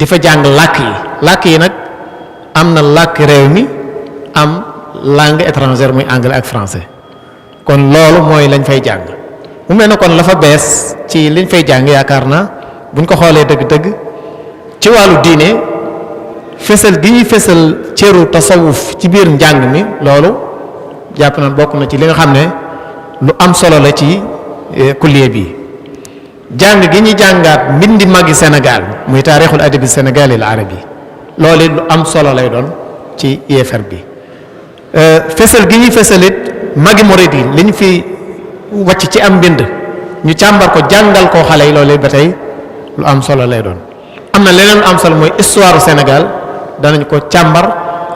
di fa jàng làkk yi nag am na làkk réew mi am langue étrangère muy anglais ak français kon loolu mooy lañ fay jàng mu mel ne kon la fa bees ci liñ fay jàng yaakaar naa buñ ko xoolee dëgg-dëgg ci wàllu diine fësal gi ñuy fësal cëru tasawuf ci biir njàng mi loolu jàpp na bokk na ci li nga xam ne lu am solo la ci kulliye bi jàng gi ñuy jàngaat mbindi magi Sénégal muy taarixul adabi sénégali al arabi loolu lu am solo lay doon ci IFR bi fësal gi ñuy fësalit magi murid yi li ñu fi wàcc ci am mbind ñu càmbar ko jàngal koo xale yi loolu ba tey lu am solo lay doon am na leneen lu am solo mooy histoire Sénégal danañ ko càmbar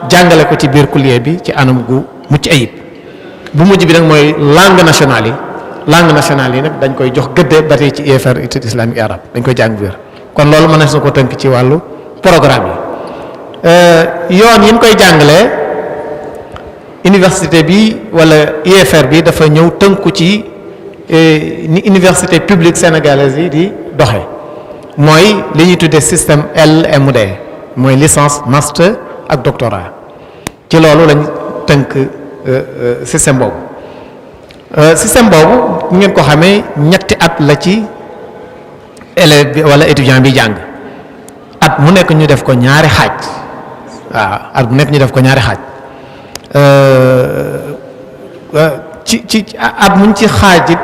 jàngale ko ci biir kulliye bi ci anam gu mucc ayib bu mujj bi nag mooy langue nationale yi nag dañ koy jox gëdde ba tey ci IFR études islamiques et arabes dañ koy jàng biir kon loolu mën na ko tënk ci wàllu programme yi yoon yi ñu koy jàngalee université bi wala IFR bi dafa ñëw tënku ci ni université publique sénégalaise yi di doxe mooy li ñuy tuddee système LMD mooy licence master ak doctorat ci loolu lañ tënk système boobu ngeen ko xamee ñetti at la ci élève bi wala étudiant bi jàng at mu nekk ñu def ko ñaari xaaj waaw at mu nekk ñu def ko ñaari xaaj ci at muñ ci xaaj it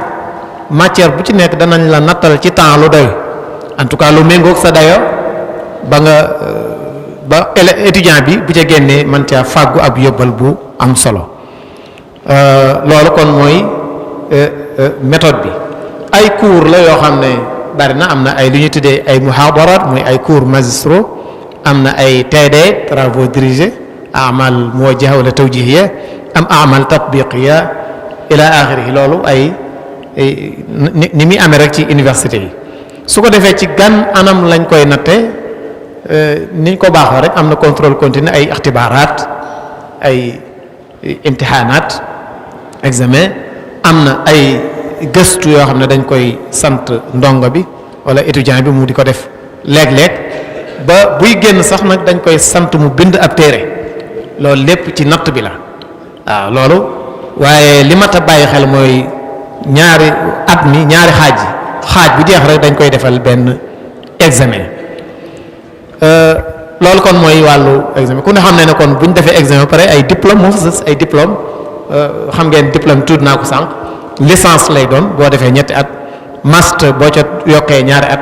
matière bu ci nekk danañ la nattal ci temps lu doy en tout cas lu méngoog sa dayo ba étudiant bi bu ca génnee man caa fàggu ab yóbbal bu am solo loolu kon mooy méthode bi ay cours la yoo xam ne bari na am na ay lu ñuy tuddee ay muhadarat muy ay cours magistraux am na ay TD travaux dirigés amal muwajjaha wala tawjihiya am amal tatbiqiya ila axiri loolu ay ni muy amee rek ci université yi su ko defee ci gan anam lañ koy natte niñ ko baaxoo rek am na contrôle continu ay ixtibaaraat ay imtixaanaat examen am na ay gëstu yoo xam ne dañ koy sant ndongo bi wala étudiant bi mu di ko def léeg-léeg ba buy génn sax nag dañ koy sant mu bind ab téere loolu lépp ci natt bi la waaw loolu waaye li mat a bàyyi xel mooy ñaari at mi ñaari xaaj bu jeex rek dañ koy defal benn examen loolu kon mooy wàllu examen ku ne xam ne kon bu ñu defee examen ba pare ay diplôme moo fa sës ay diplôme xam ngeen diplôme tudd naa ko sànq licence lay doon boo defee ñetti at master boo ca yokkee ñaari at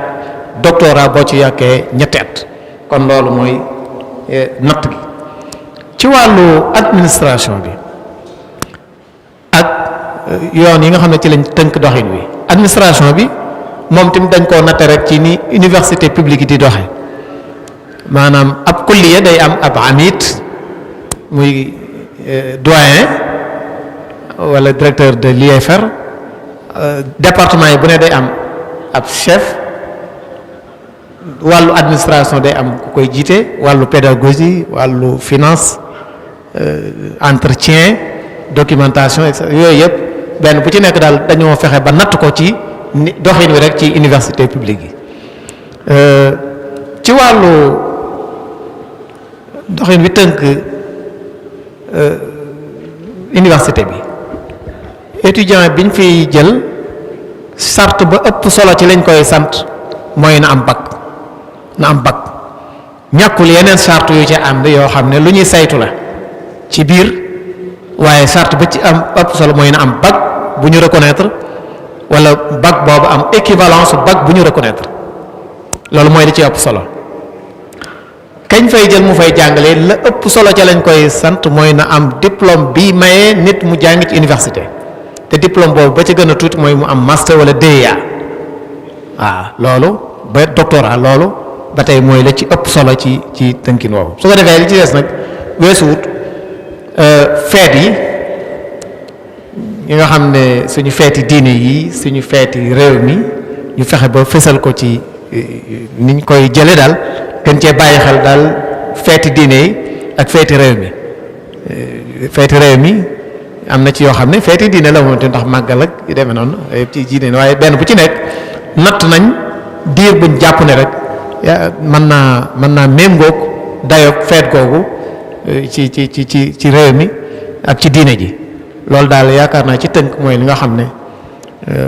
doctorat boo ci yokkee ñetti at kon loolu mooy natt gi ci wàllu administration bi ak yoon yi nga xam ne ci lañ tënk doxin wi administration bi moom tamit dañ koo natte rek ci ni université publique yi di doxe maanaam ab kulliya day am ab amit muy doyen wala directeur de l'IFR département yi bu ne day am ab chef wàllu administration day am ku koy jiite wàllu pédagogie wàllu finance entretien documentation et yooyu yëpp benn bu ci nekk daal dañoo fexe ba natt ko ci doxin wi rek ci université publique yi ci wàllu doxin wi tënk université bi étudiant biñ fiy jël sart ba ëpp solo ci lañ koy sant mooy na am bac ñàkkul yeneen sart yu ci ànd yoo xam ne lu ñuy saytu la ci biir waaye sart ba ci am ëpp solo mooy na am bac bu ñu reconnaître wala bac boobu am équivalence bac bu ñu reconnaître loolu mooy li ci ëpp solo kañ fay jël mu fay jàngale la ëpp solo ca lañ koy sant mooy na am diplôme bi maye nit mu jàng ci université te diplôme boobu ba ci gën a tuuti mooy mu am master wala DEA waaw loolu ba doctorat loolu ba tey mooy la ci ëpp solo ci tënkin woowu su ko defee li ci des nag weesuwut feet yi nga xam ne suñu feeti diine yi suñu feeti réew mi ñu fexe ba fësal ko ci niñ koy jële daal gën cee bàyyi xel daal feeti diine yi ak feeti réew mi am na ci yoo xam ne feeti diine la moom te ndax màggal ak yu demee noonu ci diine waaye benn bu ci nekk natt nañ diir buñ jàpp ne rek mën naa méngoog dayoog feet googu ci réew mi ak ci diine ji. loolu daal yaakaar naa ci tënk mooy li nga xam ne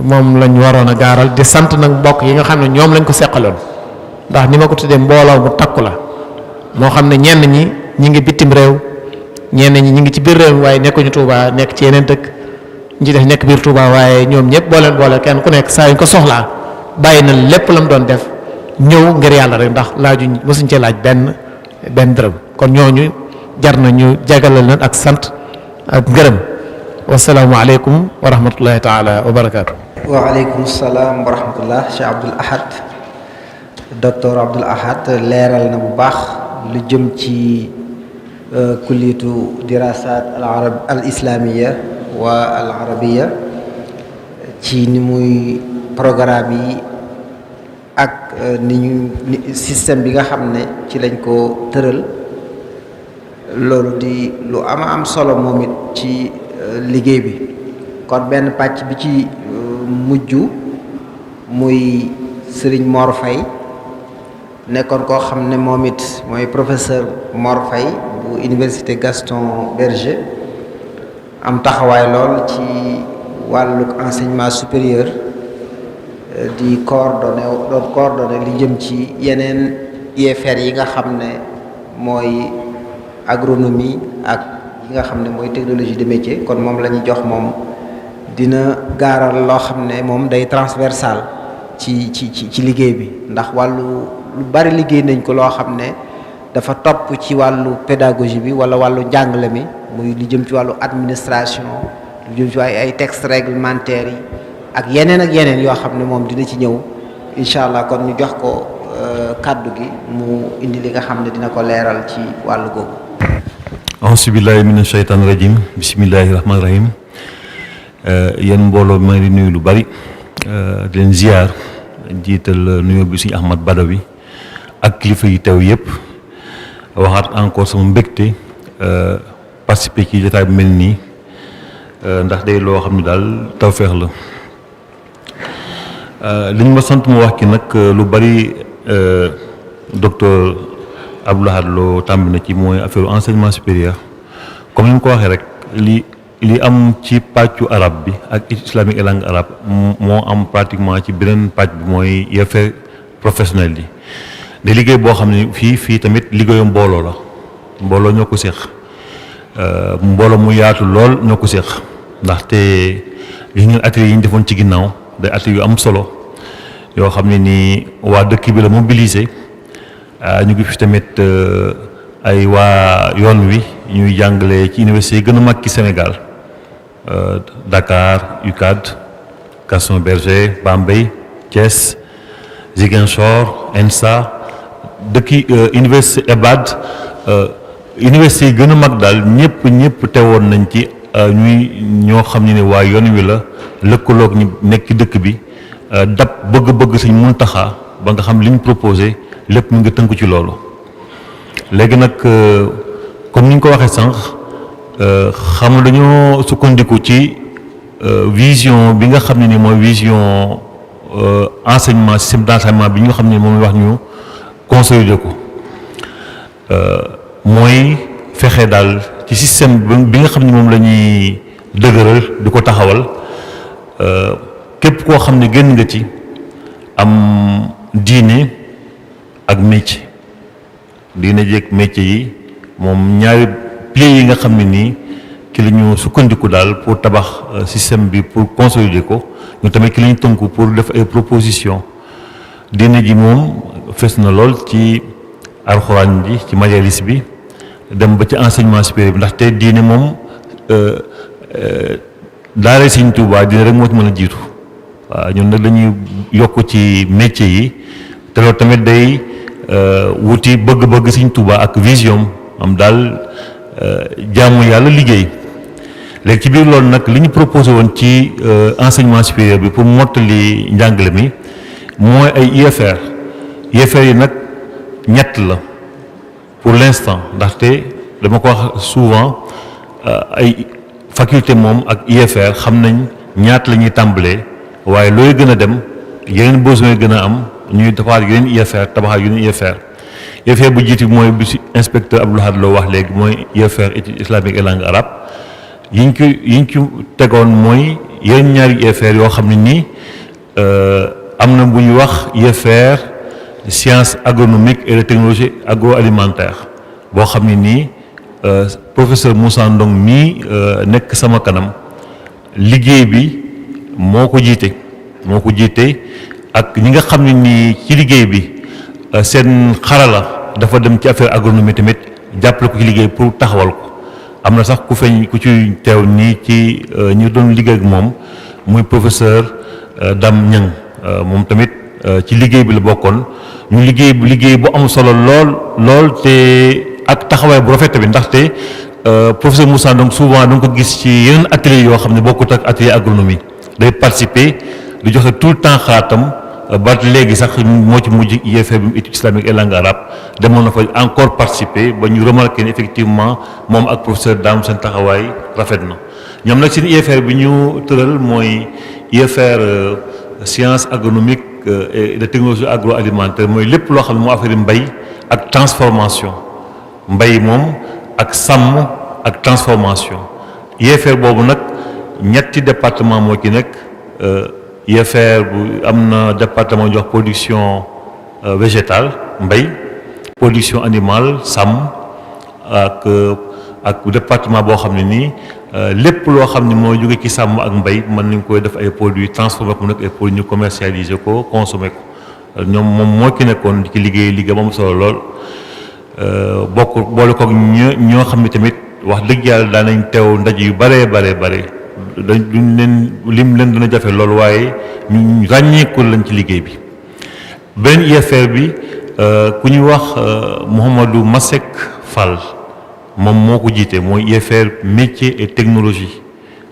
moom lañ waroon a gaaral di sant nag mbokk yi nga xam ne ñoom lañ ko seqaloon ndax ni ma ko tuddee mbooloo bu takku la moo xam ne ñenn ñi ngi bitim réew ñenn ñi ngi ci biir réew mi waaye nekkuñu Touba nekk ci yeneen dëkk ñi def nekk biir Touba waaye ñoom ñëpp boole kenn ku nekk saa yu ko soxlaa bàyyi na lépp la mu doon def ñëw ngir yàlla rek ndax laajuñ mosuñ cee laaj benn dërëm kon ñooñu jar na ñu jagalal leen ak sant ak ngërëm. wasalaamu aleykum wa rahmatullahi taala wa barakaatu. waaleykum salaam wa rahmatullah Cheikh Abdoul Ahad docteur Abdoul Ahad leeral na bu baax lu jëm ci kulliyatu dirasat al islamiya wa al arabiya ci ni muy programme yi ak ni système bi nga xam ne ci lañ ko tëral loolu di lu am solo moom it ci liggéey bi. kon benn pàcc bi ci mujj muy Serigne Mor Faye nekkoon koo xam ne moom it mooy professeur Mor Faye bu université Gaston Berger am taxawaay lool ci wàllu enseignement supérieur di coordonné li jëm ci yeneen IFR yi nga xam ne mooy agronomie ak yi nga xam ne mooy technologie de métier. kon moom la ñuy jox moom dina gaaral loo xam ne moom day transversal ci liggéey bi ndax wàllu lu bari liggéey nañ ko loo xam ne dafa topp ci wàllu pédagogie bi wala wàllu njàngale mi muy li jëm ci wàllu administration lu jëm ci ay textes réglementaires yi ak yeneen yoo xam ne moom dina ci ñëw incha allah. kon ñu jox ko kàddu gi mu indi li nga xam ne dina ko leeral ci wàllu googu. auzu billahi mina shaytaani rajim bismillahi rahmaani rahim. yéen mbooloo bi ma ngi di nuyu lu bari di leen ziar jiital nuyoo bi suñu Ahmad Badawi ak kilifa yi teew yëpp waxaat encore sama mbégte participer ci jotaay bu mel nii ndax day loo xam ne daal tawféex la. li ñu ma sant mu wax ki nag lu bari docteur Abdoul Ahad Lo tàmbi na ci mooy affaire enseignement supérieur comme ni mu ko waxee rek li am ci pàccu arab bi ak islamique et langue arabe moo am pratiquement ci beneen pàcc bi mooy affaire professionnel yi de liggéey boo xam ne fii tamit liggéeyu mbooloo la mbooloo ñoo ko séq mbooloo mu yaatu lool ñoo ko séq ndaxte gis ngeen atelier yi ñu defoon ci ginnaaw day atelier yu am solo yoo xam ne nii waa dëkk bi la mobiliser ñu ngi fi tamit ay waa yoon wi ñuy jàngale ci université yi gën a mag ci Sénégal Dakar UCAD Gaston Berger Bambey Thiès Ziguinchor ENSA dëkki université EBAD université yi gën a mag daal ñëpp teewoon nañ ci ñuy ñoo xam ne waa yoon wi la lëkkaloog ñu nekk ci dëkk bi dab bëgg-bëgg Sëñ Muntaxa ba nga xam li ñu proposé lépp mu ngi tënku ci loolu. léegi nag comme ni ñu ko waxee sànq xam nga dañoo sukkandiku ci vision bi nga xam ne ni mooy vision enseignement système d'enseignement bi nga xam ne moom wax ñu consolider ko mooy fexe daal ci système bi nga xam ne moom la ñuy dëgëral di ko taxawal képp koo xam ne génn nga ci am diine ak métier. diine jeeg métier yi moom ñaari piliers yi nga xam ne nii ki la ñu sukkandiku daal pour tabax système bi pour consolider ko ñu tamit ki la ñu tënku pour def ay proposition diine ji moom fes na lool ci alxuraan ji ci majalis bi dem ba ci enseignement supérieur bi ndaxte diine moom daara Sëñ Tuubaa diine rek moo ci mën a jiitu waaw ñun nag dañuy yokk ci métier yi te loolu tamit day wuti bëgg-bëgg Sëñ Tuubaa ak vision am daal jaamu yàlla liggéey léegi ci biir loolu nag li ñu proposé woon ci enseignement supérieur bi pour mottali njàngale mi mooy ay IFR yi nag ñett la pour l'instant ndaxte dama ko wax souvent ay faculté moom ak IFR xam nañ ñaata la ñuy tàmbalee waaye looy gën a dem yeneen besoin gën a am ñuy defaat yeneen IFR tabaxaat yeneen IFR. IFR bu jiitu mooy bi si inspecteur Abdou Lahad Lo wax léegi mooy IFR études islamiques et langue arabe yiñ ci tegoon mooy yeneen ñaari IFR yoo xam ne nii am na bu ñuy wax IFR sciences agronomiques et de technologie agroalimentaire boo xam ne nii professeur Moussa Ndong mii nekk sama kanam liggéey bi moo ko jiite ak ñi nga xam ne nii ci liggéey bi seen xarala dafa dem ci affaire agronomie tamit jàppale ko ci liggéey pour taxawal ko am na sax ku ci teew nii ci ñu doon liggéey ak moom muy professeur Dame Niang moom tamit ci liggéey bi la bokkoon ñu liggéey bu am solo lool te ak taxawaay bu rafet tamit ndaxte professeur Moussa donc souvent da nga ko gis ci yeneen atelier yoo xam ne bokkut ak atelier agronomie day participer di joxe tout le temps xalaatam ba léegi sax moo ci mujj IFR bi études islamiques et langue arabe demoon na fa encore participer ba ñu remarqué ne effectivement moom ak professeur Dame seen taxawaay rafet na ñoom nag seen IFR bi ñu tëral mooy IFR sciences agronomiques et de technologie agroalimentaire mooy lépp loo xam ne moo affaire mbay ak transformation mbay moom ak sàmm ak transformation IFR boobu nag ñetti département moo ci nekk IFR bu am na département ñu wax production végétale mbay production animale sàmm ak département boo xam ne nii lépp loo xam ne moo jóge ci sàmm ak mbay mën nañ koy def ay produits transformé ko nag ay produits ñu commercialiser ko consommer ko moom moo ki nekkoon ci liggéey moom solo lool boole koog ñoo xam ne tamit wax dëgg yàlla daan nañ teew ndaje yu bare duñ leen leen dina jafe lool waaye ñu ràññeeku lañ ci liggéey bi beneen IFR bi ku ñuy wax Mouhamadou Masek Fall moom moo ko jiite mooy IFR métier et technologie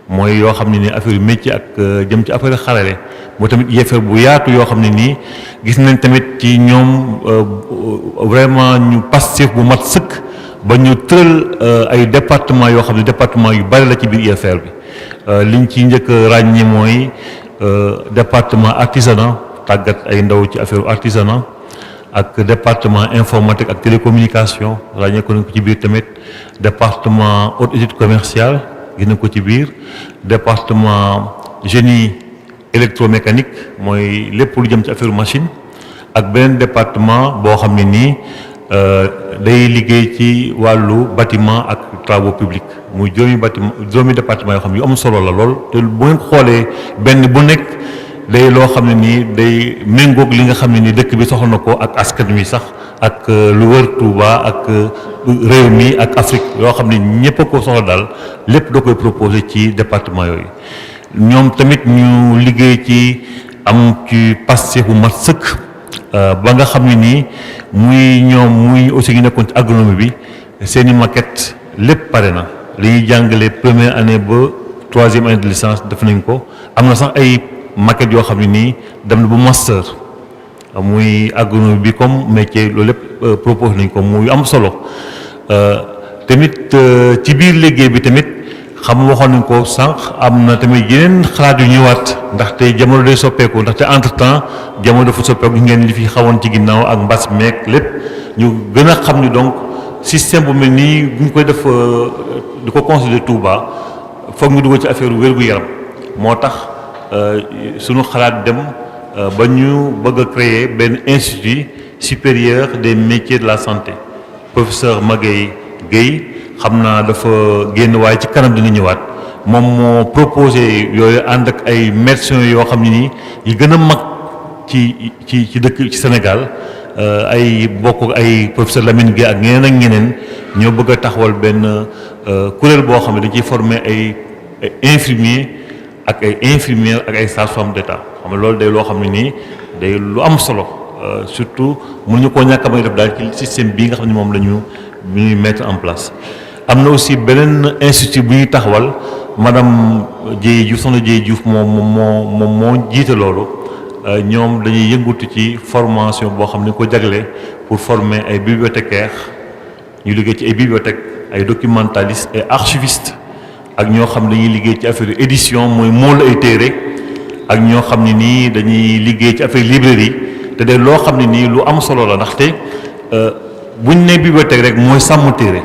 mooy yoo xam ne nii affaire métier ak jëm ci affaire xarale moo tamit IFR bu yaatu yoo xam ne nii gis nañ tamit ci ñoom vraiment ñu passif bu mat sëkk ba ñu tëral ay département yoo xam ne département yu bari la ci biir IFR bi liñ ci njëkk ràññee mooy département artisanat tàggat ay ndaw ci affaire artisanat ak département informatique ak télécommunication ràññee ko nañ ko ci biir tamit département haute étude commerciale gis nañ ko ci biir département génie électromécanique mooy lépp lu jëm ci affaire machine ak beneen département boo xam ne nii day liggéey ci wàllu bâtiment ak travaux publics muy juróomi département yoo xam ne yu am solo la lool te bu ngeen xoolee benn bu nekk day loo xam ne nii day méngoog li nga xam ne nii dëkk bi soxla na ko ak askan wi sax ak lu wër Touba ak réew mi ak Afrique yoo xam ne ñëpp a ko soxla daal lépp da koy proposé ci département yooyu ñoom tamit ñu liggéey ci am ci passé bu mat sëkk ba nga xam ne nii muy aussi ñu nekkoon ci agronomie bi seeni maquette lépp pare na li ñuy jàngale première année ba troisième année de licence def nañ ko am na sax ay maquette yoo xam ne nii dem na ba master muy agronomie bi comme métier loolu lépp proposé nañ ko muy am solo tamit ci biir liggéey bi tamit xam waxoon nañ ko sànq am na tamit yeneen xalaat yu ñëwaat ndaxte jamono day soppeeku ndaxte entre temps jamono dafa soppeeku ngeen li fi xawoon ci ginnaaw ak mbas meeg lépp ñu gën a xam ni donc système bu mel nii bu ñu koy def di ko considérer Touba foog ñu dugal ci affaire wér-gu-yaram moo tax suñu xalaat dem ba ñu bëgg a créer benn institut supérieur des métiers de la santé professeur Maguette Guèye xam naa dafa génn waaye ci kanam dina ñëwaat moom moo proposé yooyu ànd ak ay médecins yoo xam ne nii yi gën a mag ci dëkk ci Sénégal ay bokk ay professeur Lamine Guèye ak ñeneen ñoo bëgg a taxawal benn kuréel boo xam ne dañ ciy former ay infirmiers ak ay infirmières ak ay sages-femmes d'État xam nga loolu day loo xam ne nii day lu am solo surtout mënuñu koo ñàkk a may def daal ci système bii nga xam ne moom la ñu mettre en place. am na aussi beneen institut bu ñuy taxawal madame Dieye Diouf soxna Dieye Diouf moo jiite loolu ñoom dañuy yëngutu ci formation boo xam ne ko jagle pour former ay bibliothécaires ñu liggéey ci ay bibliothèques ay documentalistes et archivistes ak ñoo xam ne dañuy liggéey ci affaire édition mooy mool ay téere ak ñoo xam ne nii dañuy liggéey ci affaire librairie te de loo xam ne nii lu am solo la ndaxte buñ ne bibliothèque rek mooy sàmm téere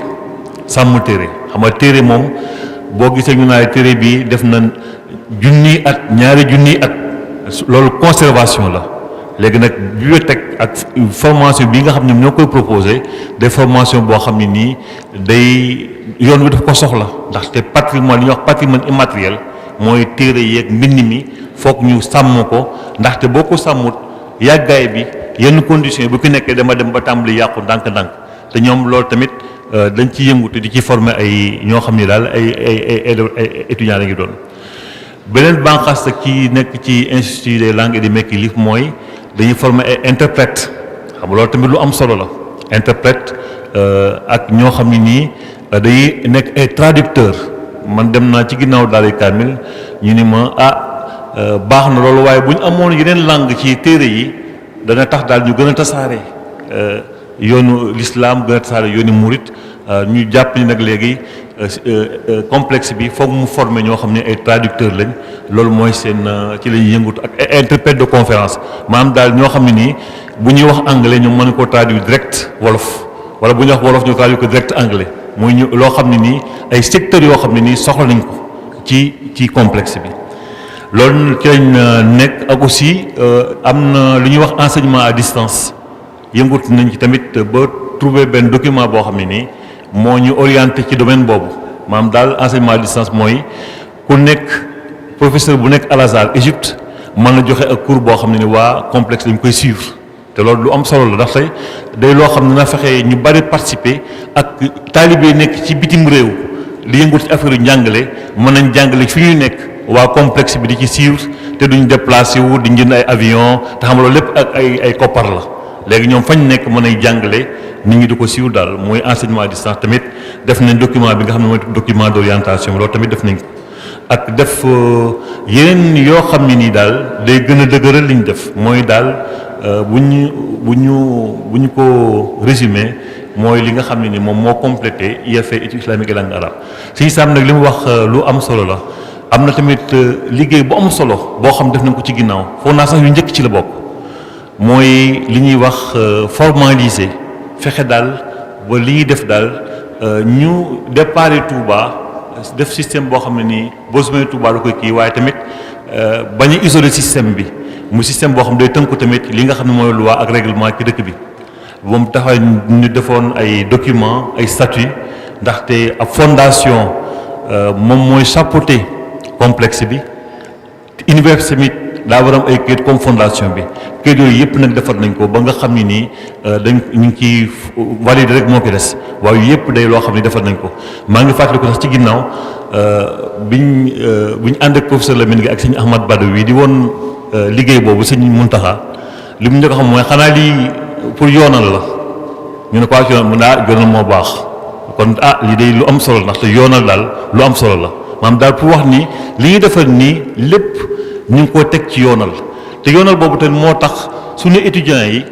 xam nga téere moom boo gisee ñu naa téere bi def na junniy at ñaari junniy at loolu conservation la. léegi nag bibliothèque ak formation bi nga xam ne ñoo koy proposé des formation boo xam ne nii day yoon wi daf ko soxla ndaxte patrimoine li ñuy wax patrimoine immatériel mooy téere yeeg mbind mi foog ñu sàmm ko ndaxte boo ko sàmmut yàggaay bi yenn conditions yi bu ko nekkee dama dem ba tàmbali yàqu ndànk-ndànk te ñoom loolu tamit dañ ci yëngu te di ci former ay ñoo xam ni daal ay étudiants la ngi doon. beneen bànqaas ci nekk ci institut des langues et des métiers livres mooy dañuy former ay interprète xam nga loolu tamit lu am solo la interprète ak ñoo xam ne nii dañuy nekk ay traducteur man dem naa ci ginnaaw daal kaamil ñu ni ma baax na loolu waaye bu ñu amoon yeneen langue ci téere yi dana tax daal ñu gën a tasaare yoonu l'islam gën a tasaare yoonu murit ñu jàpp ni nag léegi complexe bi foog mu former ñoo xam ne ay traducteur lañ loolu mooy seen ci la ñuy yëngatu ak ay interprète de conférence maanaam daal ñoo xam ne nii bu ñuy wax anglais ñu mën ko traduire direct wolof wala bu ñuy wax wolof ñu traduire ko direct anglais muy ñu loo xam ne nii ay secteurs yoo xam ne nii soxla nañ ko ci complexe bi. loolu ci lañ nekk ak aussi am na lu ñuy wax enseignement à distance yëngatu nañ ci tamit ba trouver benn document boo xam ne nii moo ñu orienté ci domaine boobu maanaam daal enseignement à distance mooy ku nekk professeur bu nekk Al Azhar Égypte mën na joxe ak cours boo xam ne ni waa complexe dañ koy suivre te loolu lu am solo la ndax tey day loo xam ne na fexe ñu bari participer ak taalibe nekk ci bitim réew li yëngatu ci affaire yu njàngale mën nañ jàngale fi ñuy nekk waa complexe bi di ci suivre te duñ déplacé wu di jënd ay avion te xam loolu lépp ak ay koppar la léegi ñoom fañ nekk mën ay jàngale nit ñi di ko siiw daal mooy enseignement à distance tamit def nañ document bi nga xam ne mooy document d'orientation loolu tamit def nañ ko ak def yeneen yoo xam ne nii daal day gën a dëgëral li ñu def mooy daal bu ñu ko résumé mooy li nga xam ne ni moom moo complété IFE études islamiques et langue arabe si Sam nag li mu wax lu am solo la am na tamit liggéey bu am solo boo xam def nañ ko ci ginnaaw foog naa sax yu njëkk ci la bokk mooy li ñuy wax formaliser fexe daal ba li ñuy def daal ñu déparé Touba def système boo xam ne nii boo sumee Touba da koy kii waaye tamit bañ a isoler système bi mu système boo xam ne day tënku tamit li nga xam ne mooy loi ak règlement ci dëkk bi moom taxaw ñu defoon ay documents ay statuts ndaxte ab fondation moom mooy chapeauter complexe bi université bi daa war am ay kayit comme fondation bi kayit yooyu yëpp nag defar nañ ko ba nga xam ne nii dañ ñu ngi ciy valider rek moo ko des waaye yëpp day loo xam ne defar nañ ko maa ngi fàttaliku sax ci ginnaaw biñ ànd ak professeur Lamine gi ak sëñ Ahmad Badawi di woon liggéey boobu sëñ Muntaxa li mu njëkk a xam mooy xanaa lii pour yoonal la ñu ne ko ak yoonal mu ne yoonal moo baax kon lii day lu am solo la ndaxte yoonal daal lu am solo la maanaam daal pour wax ni li ñuy defar nii lépp ñu ngi ko teg ci yoonal te yoonal boobu tamit moo tax suñu étudiants yi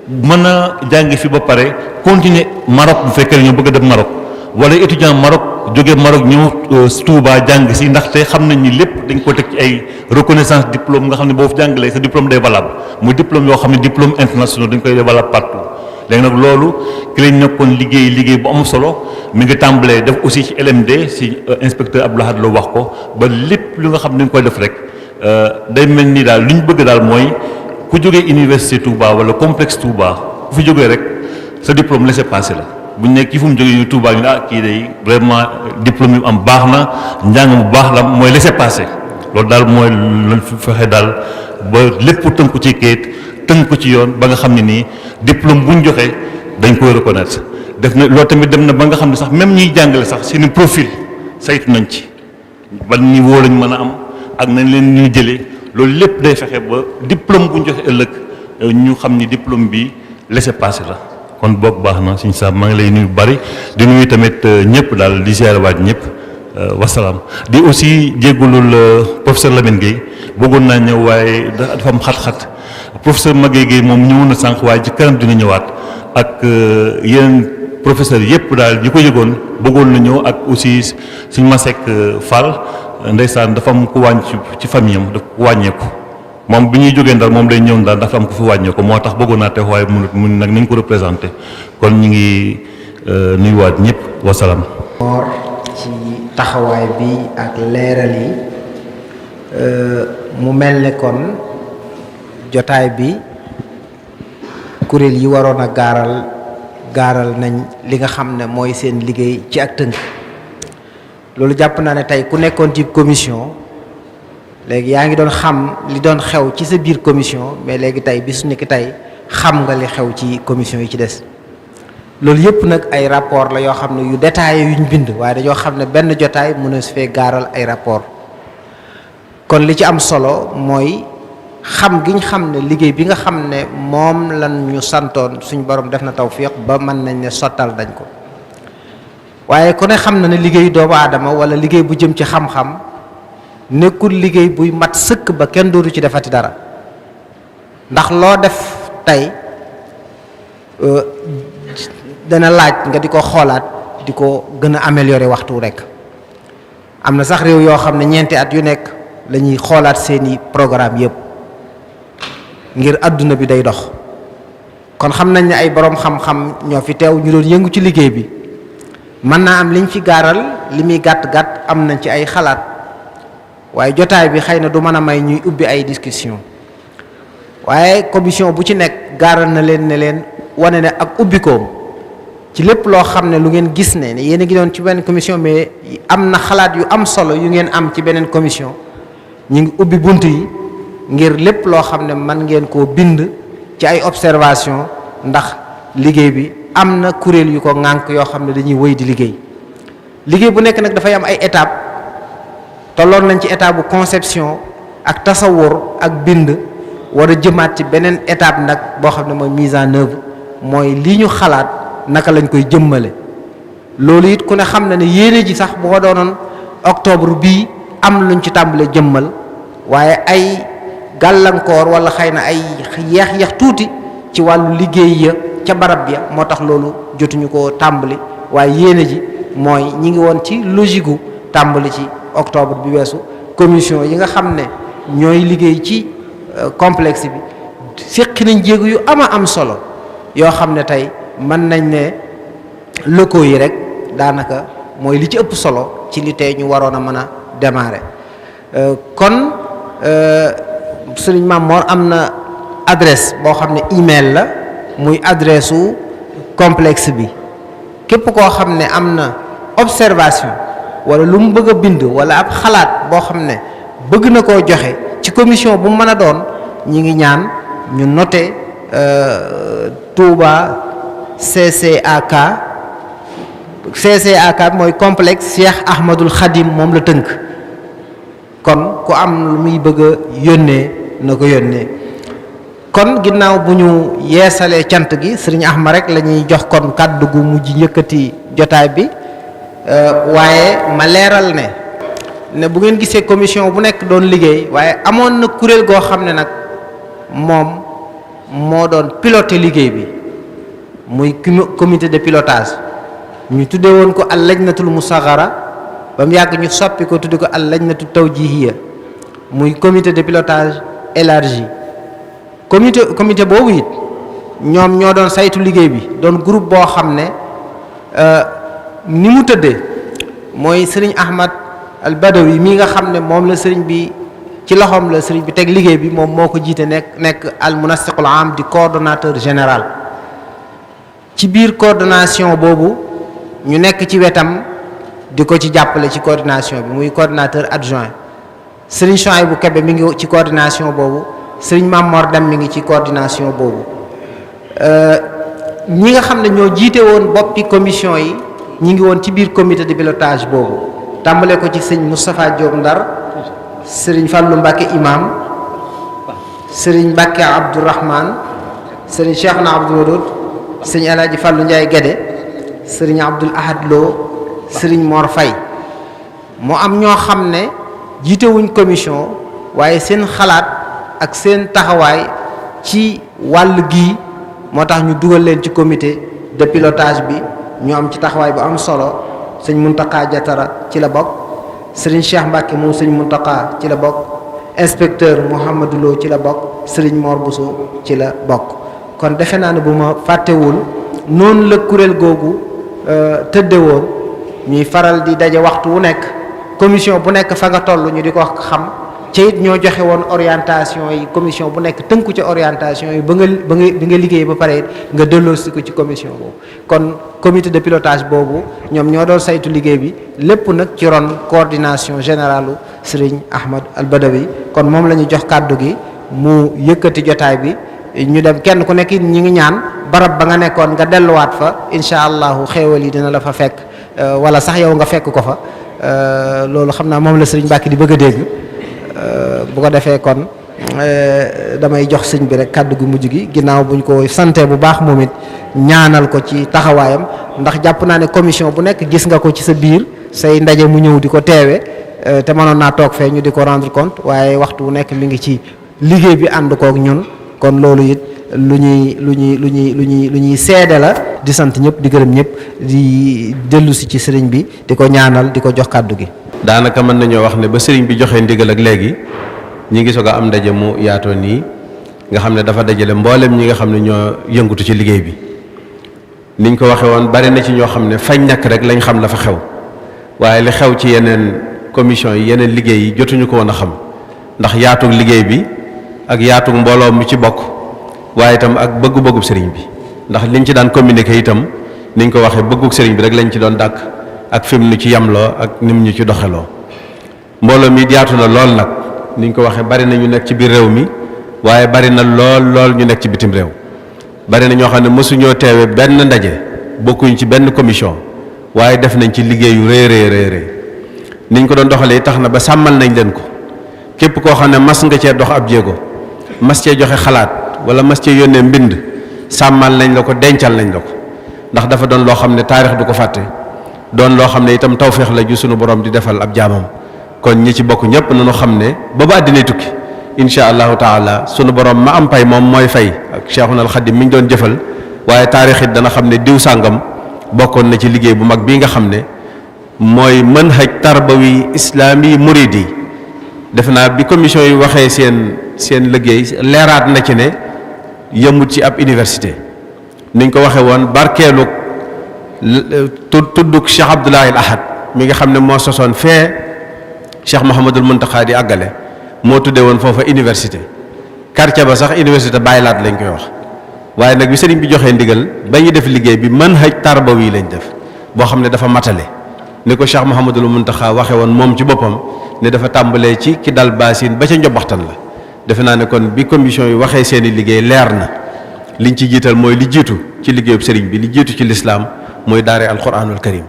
mën a jàngi fi ba pare continuer Maroc bu fekkee ñoo bëgg a dem Maroc wala étudiant Maroc jóge Maroc ñëw Touba jàng si ndaxte xam nañ ni lépp dañ ko teg ci ay reconnaissance diplôme nga xam ne boo fi jàngalee sa diplôme day valable muy diplôme yoo xam ne diplôme international dañ koy valable partout léegi nag loolu ki lañ nekkoon liggéey bu am solo mi ngi tàmbalee def aussi ci LMD si inspecteur Abdou Lahad Lo wax ko ba lépp lu nga xam ne dañ koy def rek day mel ni daal li ñu bëgg daal mooy ku jógee université Touba wala complexe Touba ku fi jógee rek sa diplôme laissez-passer la bu ñu nekk kii fu mu jógee ñu Touba ñu ne kii day vraiment diplôme yu am baax na njàng mu baax la mooy laissez-passer loolu daal mooy lan fexe daal ba lépp tënku ci kayit tënku ci yoon ba nga xam ne nii diplôme bu ñu joxee dañ koy reconnaître def na loolu tamit dem na ba nga xam ne sax même ñiy jàngale sax seeni profil saytu nañ ci ban niveau lañ mën a am ak nañ leen ñuy jëlee loolu lépp day fexe ba diplôme bu ñu joxe ëllëg ñu xam ni diplôme bi laissez-passer la kon boog baax na suñu saa maa ngi lay nuyu bari di nuyu tamit ñëpp daal di ziare waat ñëpp wasalaam di aussi jéggulul professeur Lamine Gueye bëggoon naa ñëw waaye dafa am xat-xat professeur Maguette Gueye moom ñëwoon na sànq waaye ci kanam dina ñëwaat ak yeneen professeur yëpp daal ñi ko yëgoon bëggoon na ñëw ak aussi suñu Masek Fall ndeysaan dafa am ku wàññi ci famille am dafa ko wàññeeku moom bi ñuy jógee Ndar moom day ñëw Ndar dafa am ko fi wàññee ko moo tax bëggoon naa teew waaye mu nag nañ ko représenté kon ñu ngi nuyuwaat ñëpp wasalaam. Mor ci taxawaay bi ak leeral yi mu mel ne kon jotaay bi kuréel yi waroon a gaaral nañ li nga xam ne mooy seen liggéey ci ak tënk loolu jàpp naa ne tey ku nekkoon ci commission léegi yaa ngi doon xam li doon xew ci sa biir commission mais léegi tey bisu nekk tey xam nga li xew ci commission yi ci des loolu yëpp nag ay rapport la yoo xam ne yu détaillé yuñ bind waaye dañoo xam ne benn jotaay mën a su fee gaaral ay rapport kon li ci am solo mooy xam giñ xam ne liggéey bi nga xam ne moom lan ñu santoon suñ borom def na tawfiq ba mën nañ ne sottal dañ ko waaye ku ne xam na ne liggéey doomu aadama wala liggéey bu jëm ci xam-xam nekkul liggéey buy mat sëkk ba kenn dootu ci defati dara ndax loo def tey dana laaj nga di ko xoolaat di ko gën a améliorer waxtu rek am na sax réew yoo xam ne ñeenti at yu nekk la ñuy xoolaat seeni programme yëpp ngir àdduna bi day dox kon xam nañ ne ay boroom xam-xam ñoo fi teew ñu doon yëngu ci liggéey bi mën naa am liñ fi gaaral li muy gàtt-gàtt am nañ ci ay xalaat waaye jotaay bi xëy na du mën a may ñuy ubbi ay discussion waaye commission bu ci nekk gaaral na leen ne leen wane ne ak ubbikoom ci lépp loo xam ne lu ngeen gis ne yéen a ngi doon ci benn commission mais am na xalaat yu am solo yu ngeen am ci beneen commission ñu ngi ubbi bunt yi ngir lépp loo xam ne man ngeen koo bind ci ay observation ndax liggéey bi am na kuréel yu ko ŋànk yoo xam ne dañuy wëy di liggéey bu nekk nag dafay am ay étape tolloon nañ ci étape bu conception ak tasawur ak bind war a jëmaat ci beneen étape nag boo xam ne mooy mise en œuvre mooy li ñu xalaat naka lañ koy jëmmale loolu it ku ne xam na ne yéene ji sax boo doonoon octobre bii am luñ ci tàmbale jëmmal waaye ay gàllankoor wala xëy na ay yeex tuuti ci wàllu liggéey ya ca barab ya moo tax loolu jotuñu ko tàmbali waaye yéene ji mooy ñi ngi woon ci logique gu tàmbali ci octobre bi weesu commission yi nga xam ne ñooy liggéey ci complexe bi séqi nañ jéegu yu am solo yoo xam ne tey mën nañ ne locaux yi rek daanaka mooy li ci ëpp solo ci li tey ñu waroon a mën a démarrer kon sëriñ Mame Mor am na adresse boo xam ne email la muy adresse u complexe bi képp koo xam ne am na observation wala lu mu bëgg a bind wala ab xalaat boo xam ne bëgg na koo joxe ci commission bu mu mën a doon ñi ngi ñaan ñu noté Touba CCAK mooy complexe Cheikh Ahmadul Khadim moom la tënk kon ku am lu muy bëgg a yónnee na ko yónnee kon ginnaaw bu ñu yeesalee cant gi sëriñ Ahma rek la ñuy jox kon kàddu gu mujj yëkkati jotaay bi waaye ma leeral ne bu ngeen gisee commission bu nekk doon liggéey waaye amoon na kuréel goo xam ne nag moom moo doon piloté liggéey bi muy comité de pilotage ñu tuddee woon ko al lajnatul musaghara ba mu yàgg ñu soppi ko tudde ko al lajnatu tawjihiya muy comité de pilotage élargi comité boobu it ñoom ñoo doon saytu liggéey bi doon groupe boo xam ne ni mu tëddee mooy sëriñ Ahmad al Badawi mii nga xam ne moom la sëriñ bi ci loxoom la sëriñ bi teg liggéey bi moom moo ko jiite nekk al munassiqul am di coordonnateur général ci biir coordination boobu ñu nekk ci wetam di ko ci jàppale ci coordination bi muy coordinateur adjoint sëriñ Chouaïbou Kébé mi ngi ci coordination boobu sëriñ Mame Mor Dem mi ngi ci coordination boobu ñi nga xam ne ñoo jiite woon boppi commission yi ñi ngi woon ci biir comité de pilotage boobu tàmbale ko ci sëñ Moustapha Diop Ndar sëriñ Fallou Mbacke imam sëriñ Mbacke Abdourahman sëriñ Cheikhna Abdou Wadoud sëriñ El Hadji Fallou Ndiaye Guédé sëriñ Abdoul Ahad Lo sëriñ Mor Faye moo am ñoo xam ne jiitewuñ commission waaye seen xalaat ak seen taxawaay ci wàll gii moo tax ñu dugal leen ci comité de pilotage bi ñu am ci taxawaay bu am solo sëñ Muntaka Jatara ci la bokk sëriñ Cheikh Mbacke moom sëñ Muntaka ci la bokk inspecteur Mouhamadou Lo ci la bokk Serigne Mor Bousso ci la bokk kon defe naa ne bu ma fàttewul noonu la kuréel googu tëdde woon ñuy faral di daje waxtu wu nekk commission bu nekk fa nga toll ñu di ko xam ci it ñoo joxe woon orientation yi commission bu nekk tënku ca orientation yi ba nga liggéey ba pare nga delloosi ko ci commission boobu kon comité de pilotage boobu ñoom ñoo doon saytu liggéey bi lépp nag ci ron coordination générale Serigne Ahmad Al Badawi kon moom la ñu jox kàddu gi mu yëkkati jotaay bi ñu dem kenn ku nekk ñi ngi ñaan barab ba nga nekkoon nga delluwaat fa incha allahu xéewal yi dina la fa fekk wala sax yow nga fekk ko fa loolu xam naa moom la Serigne Mbacke di bëgg a dégg bu ko defee kon damay jox sëñ bi rek kàddu gu mujj gi ginnaaw buñ ko sante bu baax moom it ñaanal ko ci taxawaayam ndax jàpp naa ne commission bu nekk gis nga ko ci sa biir say ndaje mu ñëw di ko teewe te mënoon naa toog fee ñu di ko rendre compte waaye waxtu wu nekk mi ngi ci liggéey bi ànd kook ñun kon loolu it lu ñuy seede la di sant ñëpp di gërëm ñëpp di dellu si ci sëriñ bi di ko ñaanal di ko jox kàddu gi. daanaka mën nañoo wax ne ba sëriñ bi joxee ndigal ak léegi ñi ngi soog a am ndaje mu yaatoo nii nga xam ne dafa dajale mboolem ñi nga xam ne ñoo yëngutu ci liggéey bi niñ ko waxee woon bari na ci ñoo xam ne fañ nekk rek lañ xam la fa xew waaye li xew ci yeneen commission yi yeneen liggéey yi jotuñu ko woon a xam ndax yaatug liggéey bi ak yaatug mbooloo mi ci bokk waaye itam ak bëggu-bëggub sëriñ bi ndax liñ ci daan communiquer itam niñ ko waxee bëggug sëriñ bi rek lañ ci doon dàkk ak fi mu ñu ci yamloo ak ni mu ñu ci doxeloo mbooloo mi yaatu na lool nag niñ ko waxee bari na ñu nekk ci biir réew mi waaye bari na lool ñu nekk ci bitim réew bari na ñoo xam ne mësuñoo teewe benn ndaje bokkuñ ci benn commission waaye def nañ ci liggéey yu rëy niñ ko doon doxalee tax na ba sàmmal nañ leen ko képp koo xam ne mas nga cee dox ab jéego mas cee joxe xalaat wala mas cee yónnee mbind sàmmal nañ la ko dencal nañ la ko ndax dafa doon loo xam ne taarix du ko fàtte doon loo xam ne itam tawféex la ju sunu borom di defal ab jaamam kon ñi ci bokk ñëpp nañu xam ne ba ba àddinay tukki incha allahu taala sunu borom ma am pay moom mooy fay ak Cheikhuna al Khadim mi ñu doon jëfal waaye taarix it dana xam ne diw sàngam bokkoon na ci liggéey bu mag bii nga xam ne mooy manhaj tarbawi islami muridi def naa bi commission yi waxee seen liggéey leeraat na ci ne yëmut ci ab université niñ ko waxee woon barkeelu tudduk Cheikh Abdoulaye al Ahad mi nga xam ne moo sosoon fee Cheikh Mouhamadul Muntaxa di àggale moo tuddee woon foofa université quartier ba sax université Baay Laat lañ koy wax waaye nag bi sëriñ bi joxee ndigal ba ñu def liggéey bi manhaj tarbawi lañ def boo xam ne dafa matale ni ko Cheikh Mouhamadul Muntaxa waxe woon moom ci boppam ne dafa tàmbalee ci ki dal baasin ba ca njobaxtan la defe naa ne kon bi commission yi waxee seeni liggéey leer na liñ ci jiital mooy li jiitu ci liggéeyub sëriñ bi li jiitu ci lislaam mooy daaree alquranul karim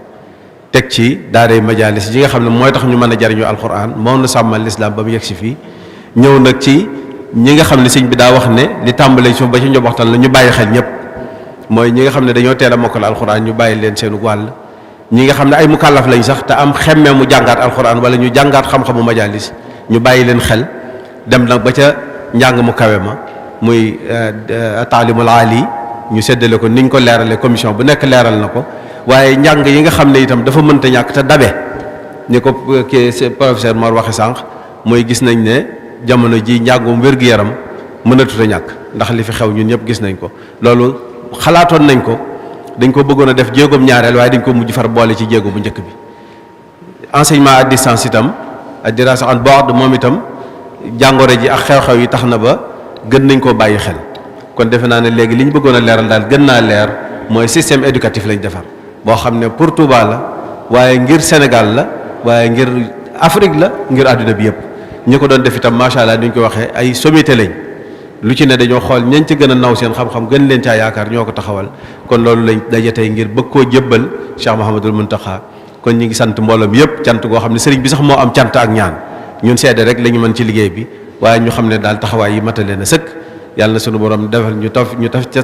teg ci daaree majalis yi nga xam ne mooy tax ñu mën a jariñoo alquran moom la sàmmal lislaam ba mu yegg si fii ñëw nag ci ñi nga xam ne sëñ bi daa wax ne li tàmbalee suuf ba ci njobaxtan la ñu bàyyi xel ñëpp mooy ñi nga xam ne dañoo teel a mokkal alquran ñu bàyyi leen seenu wàll ñi nga xam ne ay mukallaf lañ sax te am xemmee mu jàngaat alquran wala ñu jàngaat xam-xamu majalis ñu bàyyi leen xel dem nag ba ca njàng mu kawe ma muy taalimul aali ñu séddale ko niñ ko leerale commission bu nekk leeral na ko waaye njàng yi nga xam ne itam dafa mënta ñàkk te dabe ni ko kii professeur Mor waxe sànq mooy gis nañ ne jamono ji njàngum wér-gu-yaram mënatut a ñàkk ndax li fi xew ñun ñëpp gis nañ ko loolu xalaatoon nañ ko dañ ko bëggoon a def jéegoom ñaareel waaye dañ ko mujj far boole ci jéego bu njëkk bi enseignement à distance itam ak dirasa en bord moom itam jàngoro ji ak xew-xew yi tax na ba gën nañ koo bàyyi xel kon defe naa ne léegi li ñu bëggoon a leeral daal gën naa leer mooy système éducatif lañ defar boo xam ne pour Touba la waaye ngir Sénégal la waaye ngir Afrique la ngir àdduna bi yëpp ñi ko doon def itam macha allah ni ñu ko waxee ay sommité lañ lu ci ne dañoo xool ñañ ci gën a naw seen xam-xam gën leen caa yaakaar ñoo ko taxawal kon loolu lañ daje tey ngir bëgg koo jébbal Cheikh Mouhamadul Mountakha kon ñi ngi sant mbooloom yëpp cant goo xam ne sëriñ bi sax moo am cant ak ñaan ñun seede rek la ñu mën ci liggéey bi waaye ñu xam ne daal taxawaay yi matale na sëkk yàlla na sunu borom defal ñu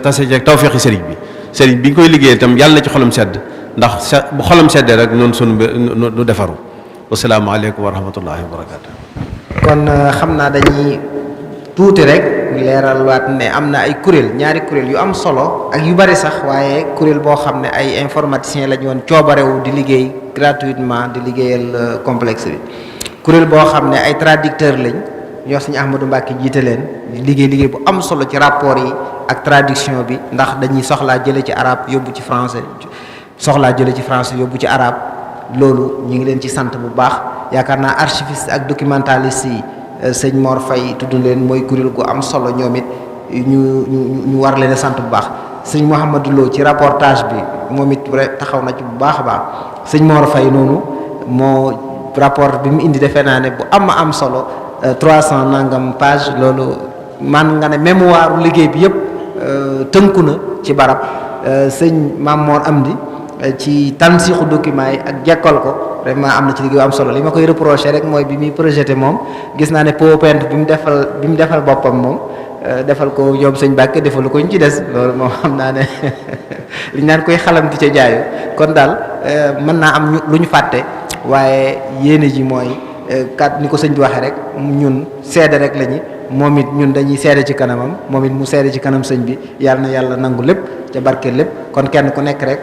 tase ceeg tawfeexi sëriñ bi sëriñ bi ñu koy liggéey itam yàlla na ci xolam sedd ndax bu xolam seddee rek noonu sunu nu defaru wasalaamaaleykum wa rahmatullahi wa barakaatu. kon xam naa dañuy tuuti rek leeral waat ne am na ay kuréel ñaari kuréel yu am solo ak yu bari sax waaye kuréel boo xam ne ay informaticiens lañu woon coobarewu di liggéey gratuitement di liggéeyal complexe bi kuréel boo xam ne ay traducteurs lañ ñu wax sëñ Ahmadou Mbacke jiite leen liggéey bu am solo ci rapport yi ak traduction bi ndax dañuy soxlaa jële ci arabe yóbbu ci français yóbbu ci arabe loolu ñu ngi leen ci sant bu baax yaakaar naa archiviste ak documentaliste yi sëñ Mor Faye tudd leen mooy kuréel gu am solo ñoom it ñu war leen a sant bu baax sëñ Mouhamadou Lo ci reportage bi moom it taxaw na ci bu baax a baax sëñ Mor Faye noonu moo rapport bi mu indi defe naa ne bu am solo 300 nangam page loolu man nga ne mémoire liggéey bi yëpp tënku na ci barab sëñ Mame Mor Amdi ci tansixu document yi ak jekkal ko vraiment am na ci liggéey bu am solo li ma koy reproché rek mooy bi muy projeté moom gis naa ne PowerPoint bi mu defal boppam moom defal ko ñoom sëñ Mbàkke defalu ko ñu ci des loolu moom xam naa ne liñ naan koy xalam di ca jaayu kon daal mën naa am lu ñu fàtte waaye yéene ji mooy kat ni ko sëñ bi waxee rek ñun seede rek lañu moom it ñun dañuy seede ci kanamam moom it mu seede ci kanam sëñ bi yàlla na yàlla nangu lépp ca barke lépp kon kenn ku nekk rek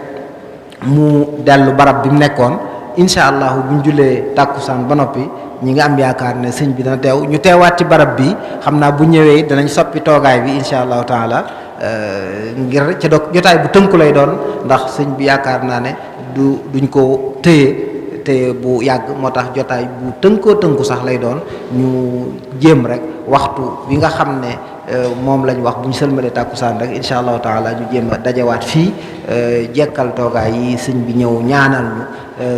mu dellu barab bi mu nekkoon incha allahu bu ñu jullee tàkkusaan ba noppi ñi nga am yaakaar ne sëñ bi dana teew ñu teewaat ci barab bi xam naa bu ñëwee danañ soppi toogaay bi incha allahu taala ngir ca jotaay bu tënku lay doon ndax sëñ bi yaakaar naa ne duñ ko téye bu yàgg moo tax jotaay bu tënku sax lay doon ñu jéem rek waxtu wi nga xam ne moom lañ wax bu ñu sëlmalee tàkkusaan rek incha allahu taala ñu jéem a dajawaat fii jekkal toogaay yi sëñ bi ñëw ñaanal ñu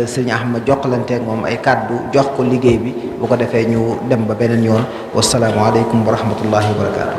sëñ Ahmad jokkalanteeg moom ay kàddu jox ko liggéey bi bu ko defee ñu dem ba beneen yoon wasalaamualeykum wa rahmatullahi wa barakaatu.